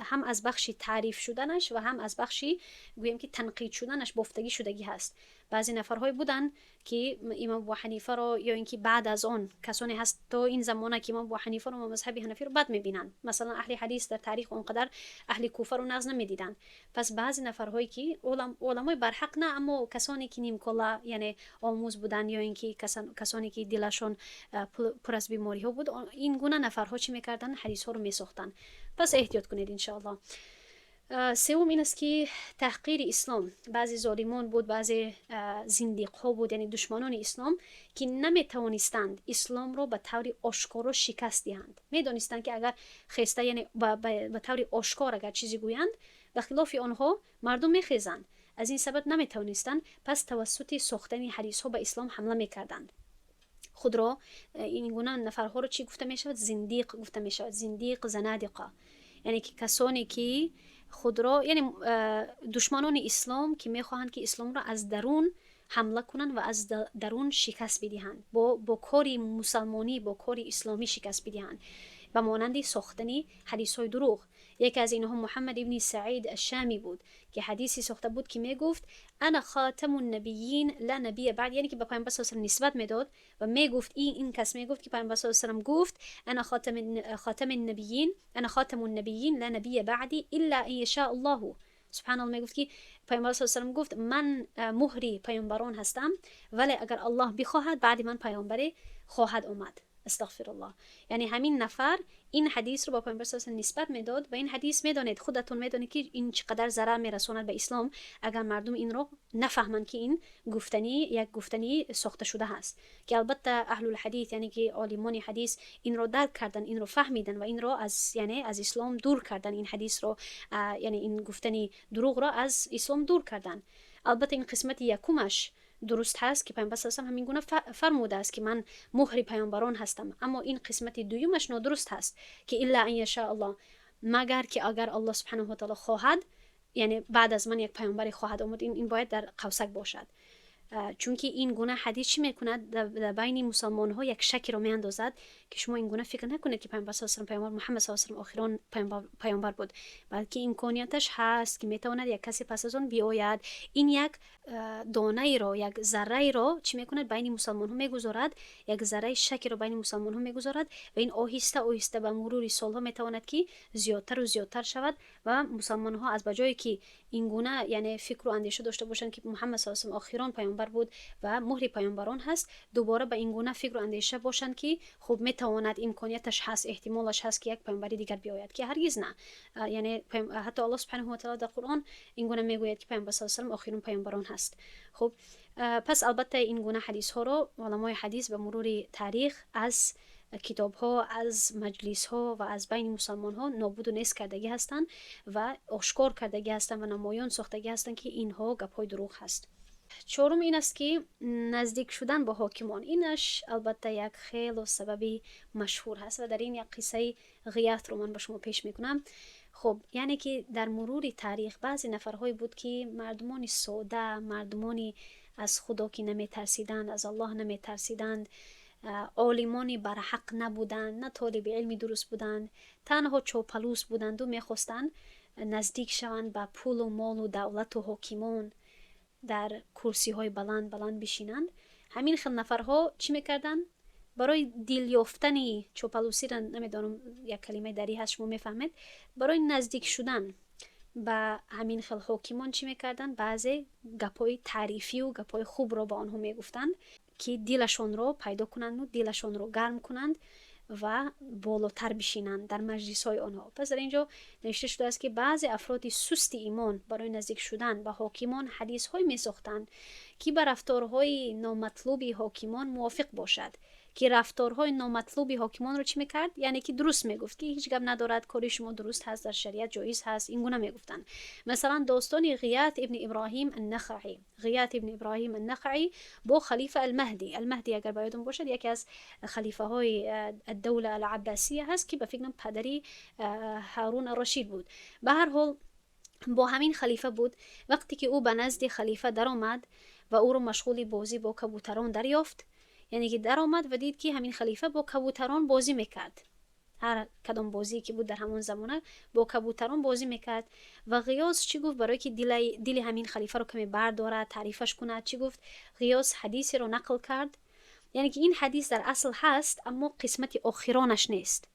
هم از بخش تعریف شدنش و هم از بخشی گویم که تنقید شدنش بافتگی شدگی هست. بعضی نفرهای بودن که امام ابو حنیفه رو یا اینکه بعد از آن کسانی هست تا این زمانه که امام ابو حنیفه رو و مذهب حنفی رو بد میبینن. مثلا اهل حدیث در تاریخ اونقدر اهل کوفه رو ناز نمیدیدن. پس بعضی نفرهایی که علمای برحق نه، اما کسانی که نیم کلا یعنی آموز بودن یا اینکه کسانی که دلشون پر از بیماری ها بود، این گونه نفرها چی میکردن؟ حدیث ها رو میساختن. پس احتیاط کنید ان شاء الله. سوم این است که تحقیر اسلام. بعضی ظالمان بود، بعضی زندیق ها بود، یعنی دشمنان اسلام که نمیتوانستند اسلام رو به طور آشکارا شکست دهند. میدانستند که اگر خسته یعنی به طور آشکار اگر چیزی گویند به خلاف آنها مردم میخیزند. از این سبب نمیتوانستند، پس توسط ساختن حدیث ها به اسلام حمله میکردند. خود را این گونه نفرها رو چی گفته میشود؟ زندیق گفته میشود. زندیق، زنادقه، یعنی که کسانی که خود را یعنی دشمنان اسلام که میخواهند که اسلام را از درون حمله کنند و از درون شکست بدهند، با کاری مسلمانی، با کاری اسلامی شکست بدهند، به مانند ساختن حدیث های دروغ. یکی از اینها محمد ابن سعید الشامی بود که حدیثی ساخته بود که میگفت انا خاتم النبیین لا نبی بعد، یعنی که به پیامبر صلی الله علیه و نسبت میداد و میگفت این کس میگفت که پیامبر صلی الله علیه و گفت انا خاتم النبیین، انا خاتم النبیین لا نبی بعدی الا ان یشاء الله. سبحان الله، میگفت که پیامبر صلی الله علیه و گفت من مهری پیامبران هستم، ولی اگر الله بخواهد بعد من پیامبری خواهد آمد. استغفر الله. یعنی همین نفر این حدیث رو با پیامبر صلی الله علیه و نسبت میداد و این حدیث میدانید، خودتون میدانید که این چقدر ضرر میرساند به اسلام اگر مردم این رو نفهمند که این یک گفتنی ساخته شده هست. که البته اهل الحدیث یعنی که عالمان حدیث این رو درک کردن، این رو فهمیدن و این رو از اسلام دور کردن. این حدیث رو یعنی این گفتنی دروغ رو از اسلام دور کردن. البته این قسمت یکمش درست هست که پیامبر صلی الله علیه و همین گونه فرموده است که من مهر پیامبران هستم، اما این قسمت دومش نادرست هست که الا ان یشاء الله، مگر که اگر الله سبحانه و تعالی خواهد، یعنی بعد از من یک پیامبری خواهد آمد. این باید در قوسک باشد، چون که این گونه حدیث چی میکند؟ در بین مسلمان ها یک شکی رو میاندازد که شما این گونه فکر نکنید که پیامبر صلی الله علیه و پیامبر محمد صلی الله علیه و آخران پیامبر بود، بلکه امکانیتش هست که میتواند یک کسی پس از آن بیاید، این یک دانه را، یک ذره را چی میکند؟ بین مسلمان ها میگذارد، یک ذره شکی رو بین مسلمان ها میگذارد و این آهسته آهسته به مرور سالها میتواند که زیادتر و زیادتر شود و مسلمان ها از بجای که این گونه یعنی فکر و اندیشه داشته باشند که محمد صلی الله علیه و آخران پیامبر بود و مهر پیامبران هست، دوباره به این گونه فکر و اندیشه باشند که خب میتواند، امکانیتش هست، احتمالش هست که یک پیامبر دیگر بیاید، که هرگز نه. یعنی حتی الله سبحانه و تعالی در قرآن این گونه میگوید که پیامبر صلی الله علیه و آخرین پیامبران هست. خب پس البته این گونه حدیث ها رو علمای حدیث به مرور تاریخ از کتاب ها، از مجلس ها و از بین مسلمان ها نابود و نیست کردگی هستند و آشکار کردگی هستند و نمایان ساختگی هستند که اینها گپ های دروغ هست. چهارم این است که نزدیک شدن به حاکمان. اینش البته یک خیلی سببی مشهور هست و در این یک قصه غیاث رو من به شما پیش میکنم. خب یعنی که در مرور تاریخ بعضی نفرهایی بود که مردمانی ساده، مردمانی از خدا که نمی ترسیدند، از الله نمی ترسیدند، عالمانی برحق نبودند، نه طالب علمی درست بودند، تنها چوپلوس بودند و میخواستند نزدیک شوند به پول و مال و دولت و حاکمان، در کرسی های بلند بشینند. همین خیل نفرها چی میکردن؟ برای دیل یافتنی چوپلوسی را نمیدونم یک کلمه دری هست شما میفهمید، برای نزدیک شدن با همین خیل حاکمان چی میکردن؟ بعضی گپای تعریفی و گپای خوب رو با آنها میگفتند که دیلشون رو پیدا کنند و دیلشون رو گرم کنند و بالاتر بشینند در مجلس های آنها. پس در اینجا نوشته شده است که بعضی افراد سست ایمان برای نزدیک شدن به حاکمان حدیث های می ساختند که به رفتارهای نامطلوبی حاکمان موافق باشد. که رفتارهای نامطلوبی حاکمان رو چی میکرد؟ یعنی که درست میگفت که هیچ گپ ندارد، کاری شما درست هست، در شریعت جایز هست، این گونه میگفتن. مثلا داستان غیاث ابن ابراهیم النخعی، غیاث ابن ابراهیم النخعی با خلیفه المهدی اگر یادتون باشد یکی از خلیفه های الدوله العباسیه هست که به فکر پدری هارون الرشید بود. به هر حال با همین خلیفه بود. وقتی که او به نزد خلیفه در آمد و او رو مشغول بازی با کبوتران دریافت، یعنی که در آمد و دید که همین خلیفه با کبوتران بازی میکرد، هر کدام بازی که بود در همون زمانه با کبوتران بازی میکرد. و غیاث چی گفت؟ برای که دل همین خلیفه رو کمی برداره، تعریفش کنه، چی گفت؟ غیاث حدیثی رو نقل کرد، یعنی که این حدیث در اصل هست اما قسمت آخرانش نیست.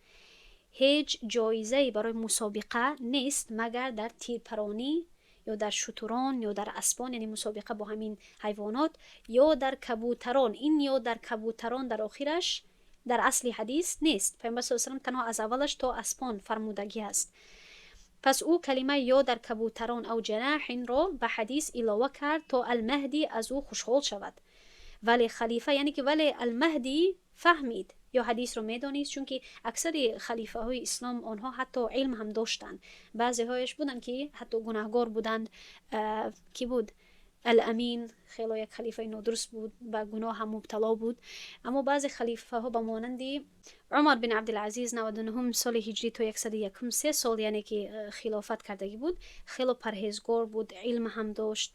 هیچ جایزه برای مسابقه نیست مگر در تیرپرانی یا در شتران یا در اسبان، یعنی مسابقه با همین حیوانات، یا در کبوتران. این یا در کبوتران در آخرش در اصلی حدیث نیست. پیامبر صلی الله علیه و آله تنها از اولش تا اسبان فرمودگی است. پس او کلمه یا در کبوتران او جناح را به حدیث علاوه کرد تا المهدی از او خوشحال شود. ولی خلیفه، یعنی که ولی المهدی فهمید یا حدیث رو میدانید، چون که اکثر خلیفه های اسلام آنها حتی علم هم داشتن. بعضی هایش بودن که حتی گناهگار بودند. کی بود؟ الامین خیلی یک خلیفه نادرست بود، به گناه هم مبتلا بود. اما بعضی خلیفه ها به مانند عمر بن عبدالعزیز 99 سال هجری تا 101 3 سال یعنی که خلافت کردگی بود، خیلی پرهیزگار بود، علم هم داشت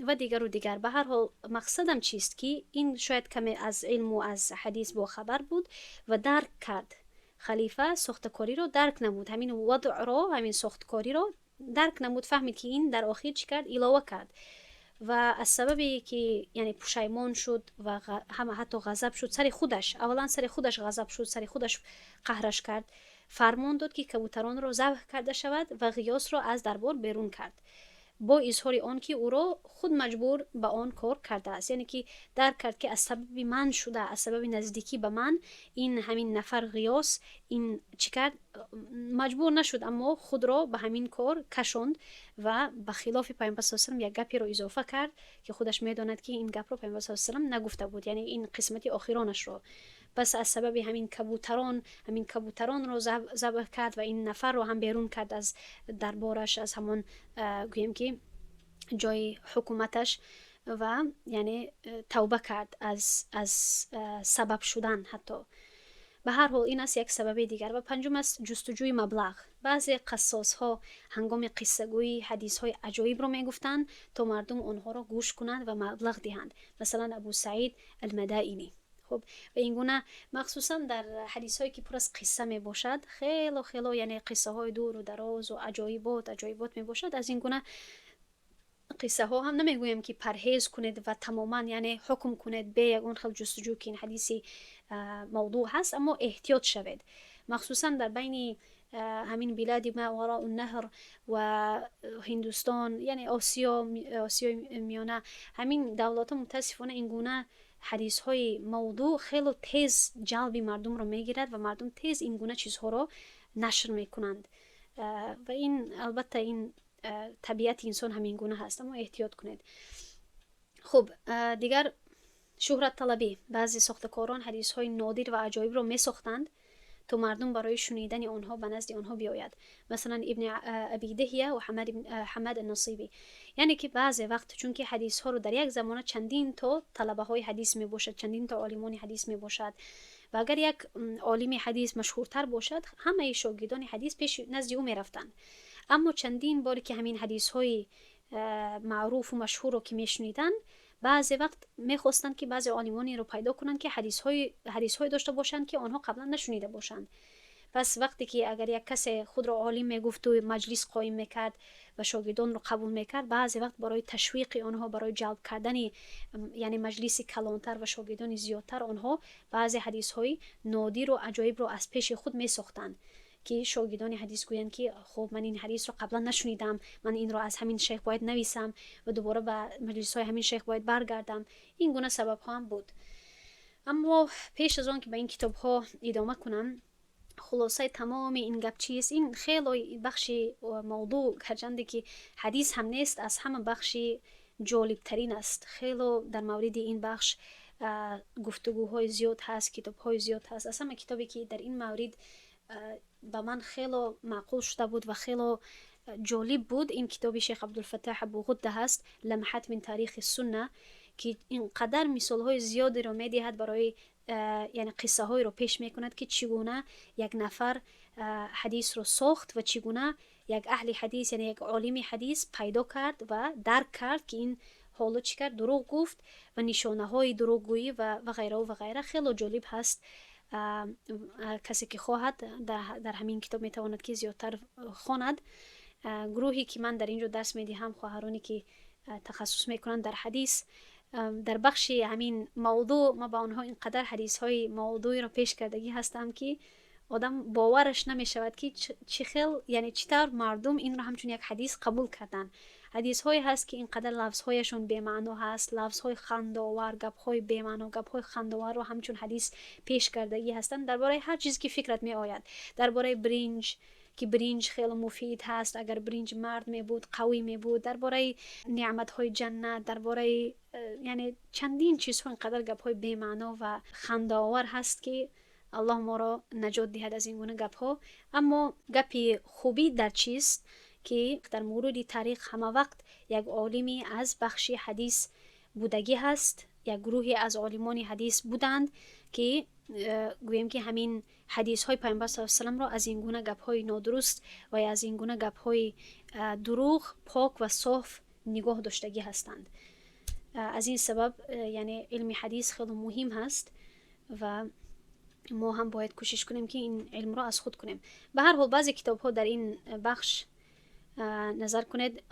و دیگر و دیگر. به هر حال مقصدم چیست که این شاید کمی از علم و از حدیث با خبر بود و درک کرد. خلیفه ساختکاری رو درک نمود، همین وضع رو، همین ساختکاری رو درک نمود، فهمید که این در آخر چی کرد؟ علاوه کرد. و از سببی که یعنی پشیمان شد و هم حتی غضب شد، سر خودش، اولا سر خودش غضب شد، سر خودش قهرش کرد، فرمان داد که کبوتران رو ذبح کرده شود و غیاث رو از دربار بیرون کرد، با اظهار آن که او را خود مجبور به آن کار کرده است. یعنی که درک کرد که از سبب من شده، از سبب نزدیکی به من این همین نفر غیاث این چی کرد؟ مجبور نشد اما خود را به همین کار کشاند و به خلاف پیامبر صلی الله علیه و آله یک گپی را اضافه کرد که خودش میداند که این گپ را پیامبر صلی الله علیه و آله نگفته بود، یعنی این قسمت آخرانش را. پس از سبب همین کبوتران رو ذبح کرد و این نفر رو هم بیرون کرد از دربارش، از همون گویم که جای حکومتش، و یعنی توبه کرد از سبب شدن حتی. به هر حال این است یک سبب دیگر. و پنجم است جستجوی مبلغ. بعضی قصاص ها هنگام قصه گویی حدیث های عجایب رو میگفتند تا مردم آنها را گوش کنند و مبلغ دهند. مثلا ابو سعید المدائنی. خب و این گونه مخصوصا در حدیث هایی که پر از قصه می باشد، خیلی یعنی قصه های دور و دراز و عجایبات می باشد، از این گونه قصه ها هم نمیگویم که پرهیز کنید و تماما یعنی حکم کنید به یگان خیلی جستجو که این حدیثی موضوع هست، اما احتیاط شوید. مخصوصا در بین همین بلاد ما وراء النهر و هندوستان، یعنی آسیا میانه، همین دولت ها متاسفانه این گونه حدیث های موضوع خیلی تیز جلب مردم رو میگیرد و مردم تیز این گونه چیزها رو نشر میکنند و این البته این طبیعت انسان همین گونه هست، اما احتیاط کنید. خب دیگر شهرت طلبی. بعضی ساختکاران حدیث های نادر و عجایب رو می ساختند تا مردم برای شنیدن آنها به نزد آنها بیاید. مثلا ابن ابی دهیه و حمد النصیبی. یعنی که بعضی وقت چون که حدیث ها رو در یک زمانه چندین تا طلبه های حدیث می باشد، چندین تا عالمان حدیث می باشد و اگر یک عالم حدیث مشهورتر باشد، همه شاگردان حدیث پیش نزد او می رفتند. اما چندین باری که همین حدیث های معروف و مشهور رو که می شنیدن، بعضی وقت میخواستند که بعضی عالمانی رو پیدا کنند که حدیث های داشته باشند که آنها قبلا نشنیده باشند. پس وقتی که اگر یک کس خود را عالم میگفت و مجلس قایم میکرد و شاگردان رو قبول میکرد، بعضی وقت برای تشویق آنها، برای جلب کردن یعنی مجلس کلانتر و شاگردان زیادتر، آنها بعضی حدیث های نادر و عجایب رو از پیش خود میساختند که شاگردان حدیث گویند که خب من این حدیث رو قبلا نشنیدم، من این رو از همین شیخ باید نویسم و دوباره به مجلس های همین شیخ باید برگردم. این گونه سبب ها هم بود. اما پیش از آن که به این کتاب ها ادامه کنم، خلاصه تمام این گپ چیست؟ این خیلی بخش موضوع هرچند که حدیث هم نیست، از همه بخش جالب ترین است. خیلی در مورد این بخش گفتگوهای زیاد هست، کتاب‌های زیاد هست. از همه کتابی که در این مورد به من خیلی معقول شده بود و خیلی جالب بود، این کتاب شیخ عبدالفتاح ابوغده هست، لمحات من تاریخ السنه، که اینقدر مثال‌های زیادی رو می‌دهد برای یعنی قصه های رو پیش میکند که چگونه یک نفر حدیث رو ساخت و چگونه یک اهل حدیث یعنی یک عالم حدیث پیدا کرد و درک کرد که این حالا چی کرد، دروغ گفت و نشانه های دروغگویی و غیره و غیره. خیلی جالب هست. کسی که خواهد در همین کتاب میتواند که زیادتر خواند. گروهی که من در اینجا درس میدهم، خواهرانی که تخصص میکنند در حدیث، در بخش همین موضوع ما با آنها اینقدر حدیث های موضوعی را پیش کردگی هستم که آدم باورش نمی شود که چی خیل یعنی چطور مردم این را همچون یک حدیث قبول کردن. حدیث های هست که اینقدر لفظ هایشون بی معنا هست، لفظ های خنده‌آور، گپ های بی معنا، گپ های خنده‌آور رو همچون حدیث پیش کردگی هستند درباره هر چیزی که فکرت می آید. درباره برنج که برنج خیلی مفید هست، اگر برنج مرد می بود قوی می بود. درباره نعمت های جنت، درباره یعنی چندین چیزها اینقدر گپ های بی معنا و خنده‌آور هست که الله ما را نجات دهد از این گونه گپ ها. اما گپی خوبی در چیست که در مرور تاریخ همه وقت یک عالمی از بخش حدیث بودگی هست، یک گروهی از عالمان حدیث بودند که گویم که همین حدیث های پیامبر صلی الله علیه و آله را از این گونه گپ های نادرست و از این گونه گپ های دروغ پاک و صاف نگاه داشتگی هستند. از این سبب یعنی علم حدیث خیلی مهم هست و ما هم باید کوشش کنیم که این علم را از خود کنیم. به هر حال بعضی کتاب ها در این بخش نظر کنید.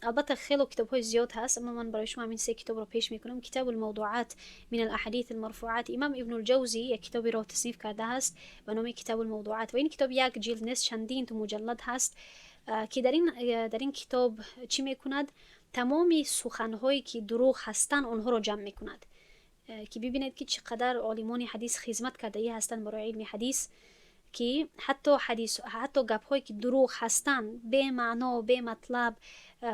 البته خیلی کتاب های زیاد هست، اما من برای شما همین 3 کتاب را پیش میکنم. کتاب الموضوعات من الاحاديث المرفوعات، امام ابن الجوزی یک کتابی را تصنیف کرده است به نام کتاب الموضوعات و این کتاب یک جلد نیست، چندین تا مجلد هست که در این کتاب چی میکند؟ تمامی سخنهایی که دروغ هستند آنها را جمع میکند که ببینید که چقدر عالمان حدیث خدمت کرده هستند برای علم حدیث، که حتی گپ هایی که دروغ هستند، بی معنا، بی مطلب،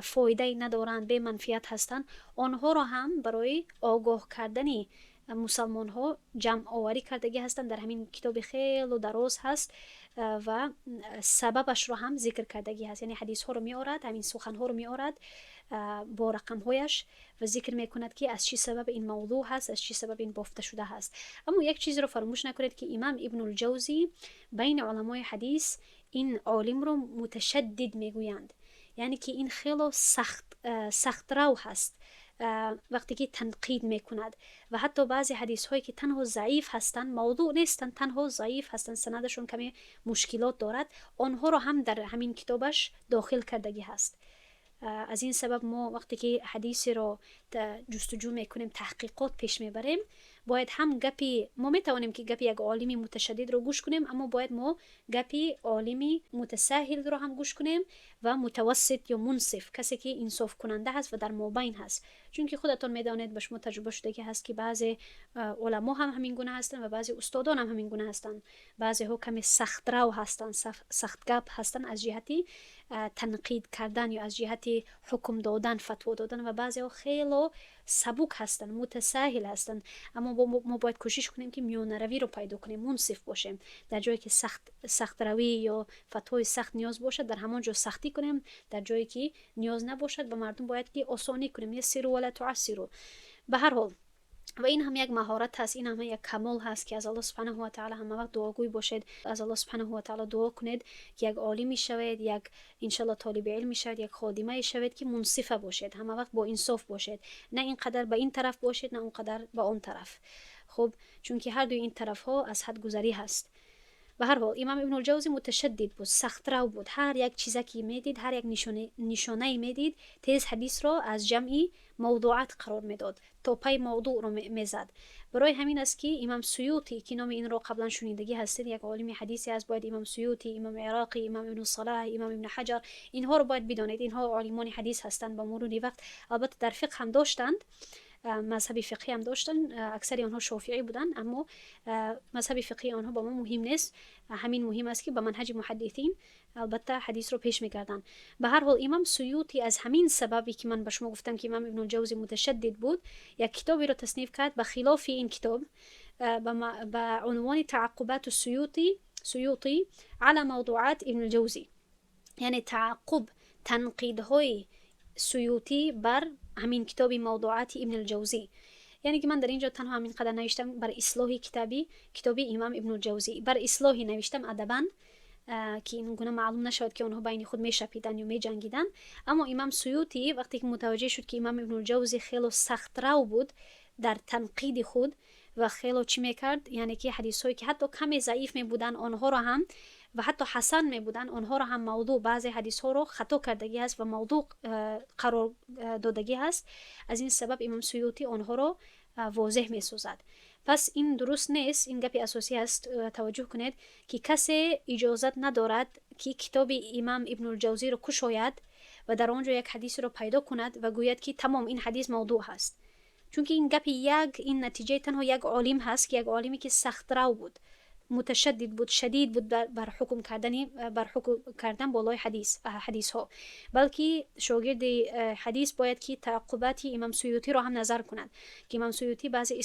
فایده ندارند، بی منفعت هستند، آنها را هم برای آگاه کردن مسلمان ها جمع آوری کردگی هستند. در همین کتاب خیلی دراز هست و سببش رو هم ذکر کردگی هست. یعنی حدیث ها رو می آورد، همین سخن ها رو می آورد با رقم هایش و ذکر میکند که از چی سبب این موضوع هست، از چی سبب این بافته شده هست. اما یک چیز رو فراموش نکنید که امام ابن الجوزی بین علمای حدیث این عالم رو متشدد میگویند، یعنی که این خیلی سخت رو هست وقتی که تنقید میکند و حتی بعضی حدیث هایی که تنها ضعیف هستند، موضوع نیستند، تنها ضعیف هستند، سندشون کمی مشکلات دارد، آنها رو هم در همین کتابش داخل کردگی هست. از این سبب ما وقتی که حدیثی رو جستجو میکنیم، تحقیقات پیش میبریم، باید هم گپی ما میتوانیم که گپی یک عالمی متشدد رو گوش کنیم، اما باید ما گپی عالمی متساهل رو هم گوش کنیم و متوسط یا منصف، کسی که انصاف کننده هست و در مابین هست. چون که خودتون میدانید، به شما تجربه شده که هست که بعضی علما هم همین گونه هستن و بعضی استادان هم همین گونه هستن. بعضی ها کمی سخت رو هستن، سخت گپ هستن از جهتی تنقید کردن یا از جهتی حکم دادن، فتوا دادن، و بعضی ها خیلی سبک هستن، متساهل هستن. اما ما باید کوشش کنیم که میانه روی رو پیدا کنیم، منصف باشیم. در جایی که سخت روی یا فتوای سخت نیاز باشد، در همان جا سختی کنیم. در جایی که نیاز نباشد، به مردم باید که آسانی کنیم، یسروا ولا تعسروا. به هر حال و این هم یک مهارت هست، این هم یک کمال هست که از الله سبحانه و تعالی همه وقت دعاگوی باشید. از الله سبحانه و تعالی دعا کنید که یک عالمی شوید، یک انشالله طالب علمی شوید، یک خادمه شوید که منصفه باشید، همه وقت با انصاف باشید، نه اینقدر به این طرف باشید، نه اونقدر به اون طرف. خب چون که هر دو این طرف ها از حد گذری هست. به هر حال امام ابن الجوزی متشدد بود، سخت رو بود. هر یک چیزی که میدید، هر یک نشانه میدید، تیز حدیث را از جمع موضوعات قرار میداد، تا پای موضوع رو میزد. برای همین است که امام سیوطی که نام این رو قبلا شنیدگی هستید، یک عالم حدیثی است. باید امام سیوطی، امام عراقی، امام ابن صلاح، امام ابن حجر، اینها رو باید بدانید. اینها عالمان حدیث هستند با مرور وقت. البته در فقه هم داشتند، مذهبی فقهی هم داشتن، اکثر آنها شافعی بودن، اما مذهبی فقهی آنها با ما مهم نیست. همین مهم است که با منهج محدثین البته حدیث رو پیش می‌گردن. به هر حال امام سیوطی از همین سببی که من به شما گفتم که امام ابن الجوزی متشدد بود، یک کتابی رو تصنیف کرد به خلاف این کتاب با عنوان تعقبات سیوطی على موضوعات ابن الجوزی، یعنی تعقب، تنقیدهای سیوطی بر همین کتاب موضوعات ابن الجوزی. یعنی که من در اینجا تنها همین قدر نوشتم بر اصلاح کتابی امام ابن الجوزی، بر اصلاحی نوشتم ادبا که این گونه معلوم نشد که اونها بین خود میشپیدن یا میجنگیدن. اما امام سیوطی وقتی که متوجه شد که امام ابن الجوزی خیلی سخت رو بود در تنقید خود و خیلی چی میکرد، یعنی که حدیث هایی که حتی کمی ضعیف می بودن آنها را هم و حتی حسن می بودن آنها را هم موضوع، بعضی حدیث ها رو خطا کردگی هست و موضوع قرار دادگی هست. از این سبب امام سیوطی آنها رو واضح می سازد. پس این درست نیست. این گپی اساسی است، توجه کنید که کسی اجازت ندارد که کتاب امام ابن الجوزی رو کشاید و در آنجا یک حدیث رو پیدا کند و گوید که تمام این حدیث موضوع هست. چون که این گپی این نتیجه تنها یک عالم هست که یک عالمی که سخت رو بود، متشدد بود، شدید بود بر حکم کردن بالای حدیث ها. بلکه شاگرد حدیث باید که تعقبات امام سیوطی را هم نظر کند که امام سیوطی بعضی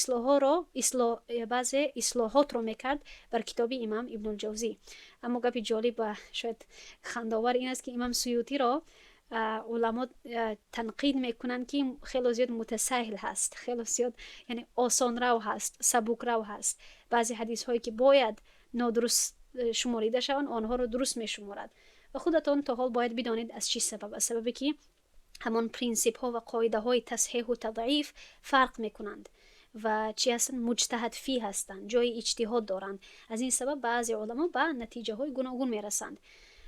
اصلاحات رو میکرد بر کتاب امام ابن الجوزی. اما گپی جالب و شاید خنده‌آور این است که امام سیوطی را علما تنقید میکنن که خیلی زیاد متساهل هست، خیلی زیاد یعنی آسان رو هست، سبک رو هست. بعضی حدیث هایی که باید نادرست شماریده شوند آنها رو درست میشمارد. و خودتان تا حال باید بدانید از چی سبب، از سببی که همان پرینسیپ ها و قاعده های تصحیح و تضعیف فرق میکنند و چی هستن، مجتهد فی هستند، جای اجتهاد دارند. از این سبب بعضی علما به نتیجه های گوناگون میرسند.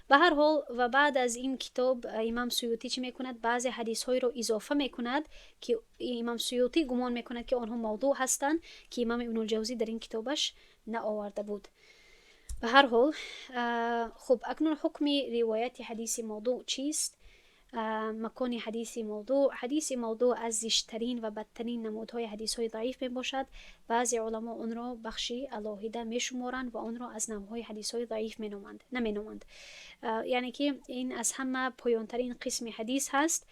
به هر حال و بعد از این کتاب امام سیوطی چی میکند؟ بعضی حدیث های رو اضافه میکند که امام سیوطی گمان میکند که آنها موضوع هستند که امام ابن الجوزی در این کتابش نآورده بود. به هر حال خب اکنون حکم روایت حدیث موضوع چیست؟ مکان حدیث موضوع از زشترین و بدترین نمودهای حدیث های ضعیف می باشد. بعضی علما آن را بخشی علاهیده می شمارند و آن را از نوعهای حدیث های ضعیف نمی نامند. یعنی که این از همه پایانترین قسم حدیث هست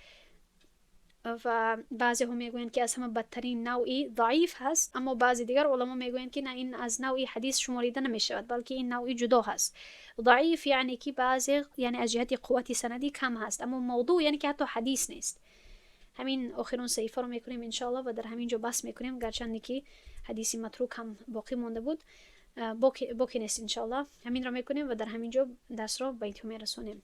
و بعضی ها میگویند که از همه بدترین نوعی ضعیف هست، اما بعضی دیگر علما میگویند که نه، این از نوعی حدیث شماریده نمی شود بلکه این نوعی جدا هست. ضعیف یعنی که بعضی یعنی از جهت قوت سندی کم هست، اما موضوع یعنی که حتی حدیث نیست. همین آخرون صحیفه رو میکنیم انشاءالله و در همین جا بس میکنیم، گرچند که حدیث متروک هم باقی مونده بود، باقی نیست انشاءالله. همین رو میکنیم و در همین جا درس رو به انتها میرسونیم.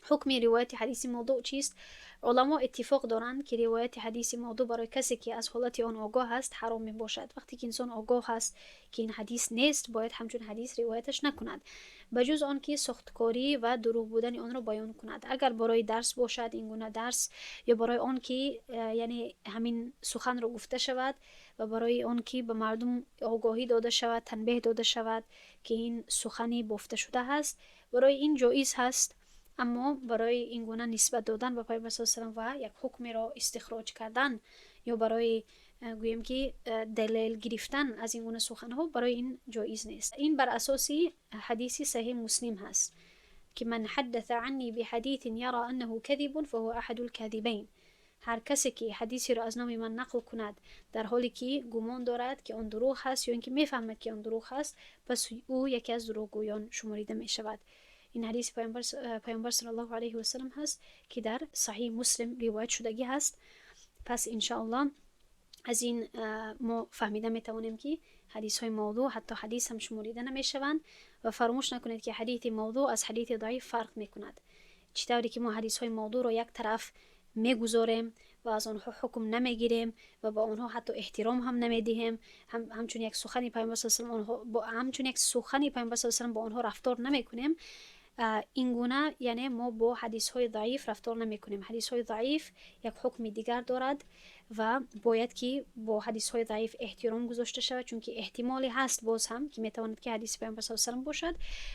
حکم روایت حدیث موضوع چیست؟ علما اتفاق دارند که روایت حدیث موضوع برای کسی که از حالت آن آگاه است حرام می باشد. وقتی که انسان آگاه است که این حدیث نیست، باید همچون حدیث روایتش نکند، بجز آن که سختکاری و دروغ بودن آن را بیان کند. اگر برای درس باشد، این گونه درس، یا برای آن که یعنی همین سخن را گفته شود و برای آن که به مردم آگاهی داده شود، تنبیه داده شود که این سخنی گفته شده است، برای این جایز هست. اما برای این گونه نسبت دادن به پیامبر صلی الله علیه و آله و یک حکم را استخراج کردن یا برای گویم که دلیل گرفتن از این گونه سخنها، برای این جایز نیست. این بر اساس حدیث صحیح مسلم هست که من حدث عنی بحدیث یرى انه کذب فهو احد الكاذبین. هر کسی که حدیثی را از نام من نقل کند در حالی که گمان دارد که آن دروغ هست یا اینکه میفهمد که آن دروغ هست، پس او یکی از دروغگویان شمرده می شود. این حدیث پیامبر صلی الله علیه و سلم هست که در صحیح مسلم روایت شدگی هست. پس انشاءالله از این ما فهمیده میتوانیم که حدیث های موضوع حتی حدیث هم شمولیده نمیشوند و فراموش نکنید که حدیث موضوع از حدیث ضعیف فرق میکند. چطوری که ما حدیث های موضوع رو یک طرف میگذاریم و از آنها حکم نمیگیریم و با آنها حتی احترام هم نمیدهیم، همچون یک سخنی پیامبر صلی الله علیه و آله همچون یک سخنی پیامبر صلی الله علیه و آله با آنها رفتار نمیکنیم، این گونه یعنی ما با حدیث های ضعیف رفتار نمی کنیم. حدیث های ضعیف یک حکم دیگر دارد و باید که با حدیث های ضعیف احترام گذاشته شود، چون که احتمالی هست باز هم که میتواند که حدیث پیامبر صلی الله علیه و آله باشد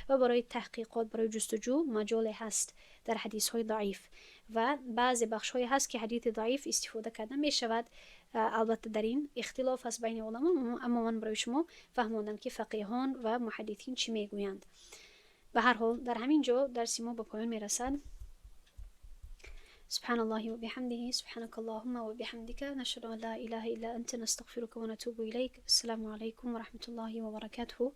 و برای تحقیقات، برای جستجو مجال هست در حدیث های ضعیف و بعضی بخش های هست که حدیث ضعیف استفاده کرده می شود. البته در این اختلاف است بین علما، اما من برای شما فهماندم که فقیهان و محدثین چی میگویند. به هر حال در همین جا درس ما به پایان میرسد. سبحان الله و بحمده، سبحانك اللهم و بحمدك، نشهد ان لا اله الا انت، نستغفرك و نتوب الیک. السلام علیکم و رحمت الله و برکاته.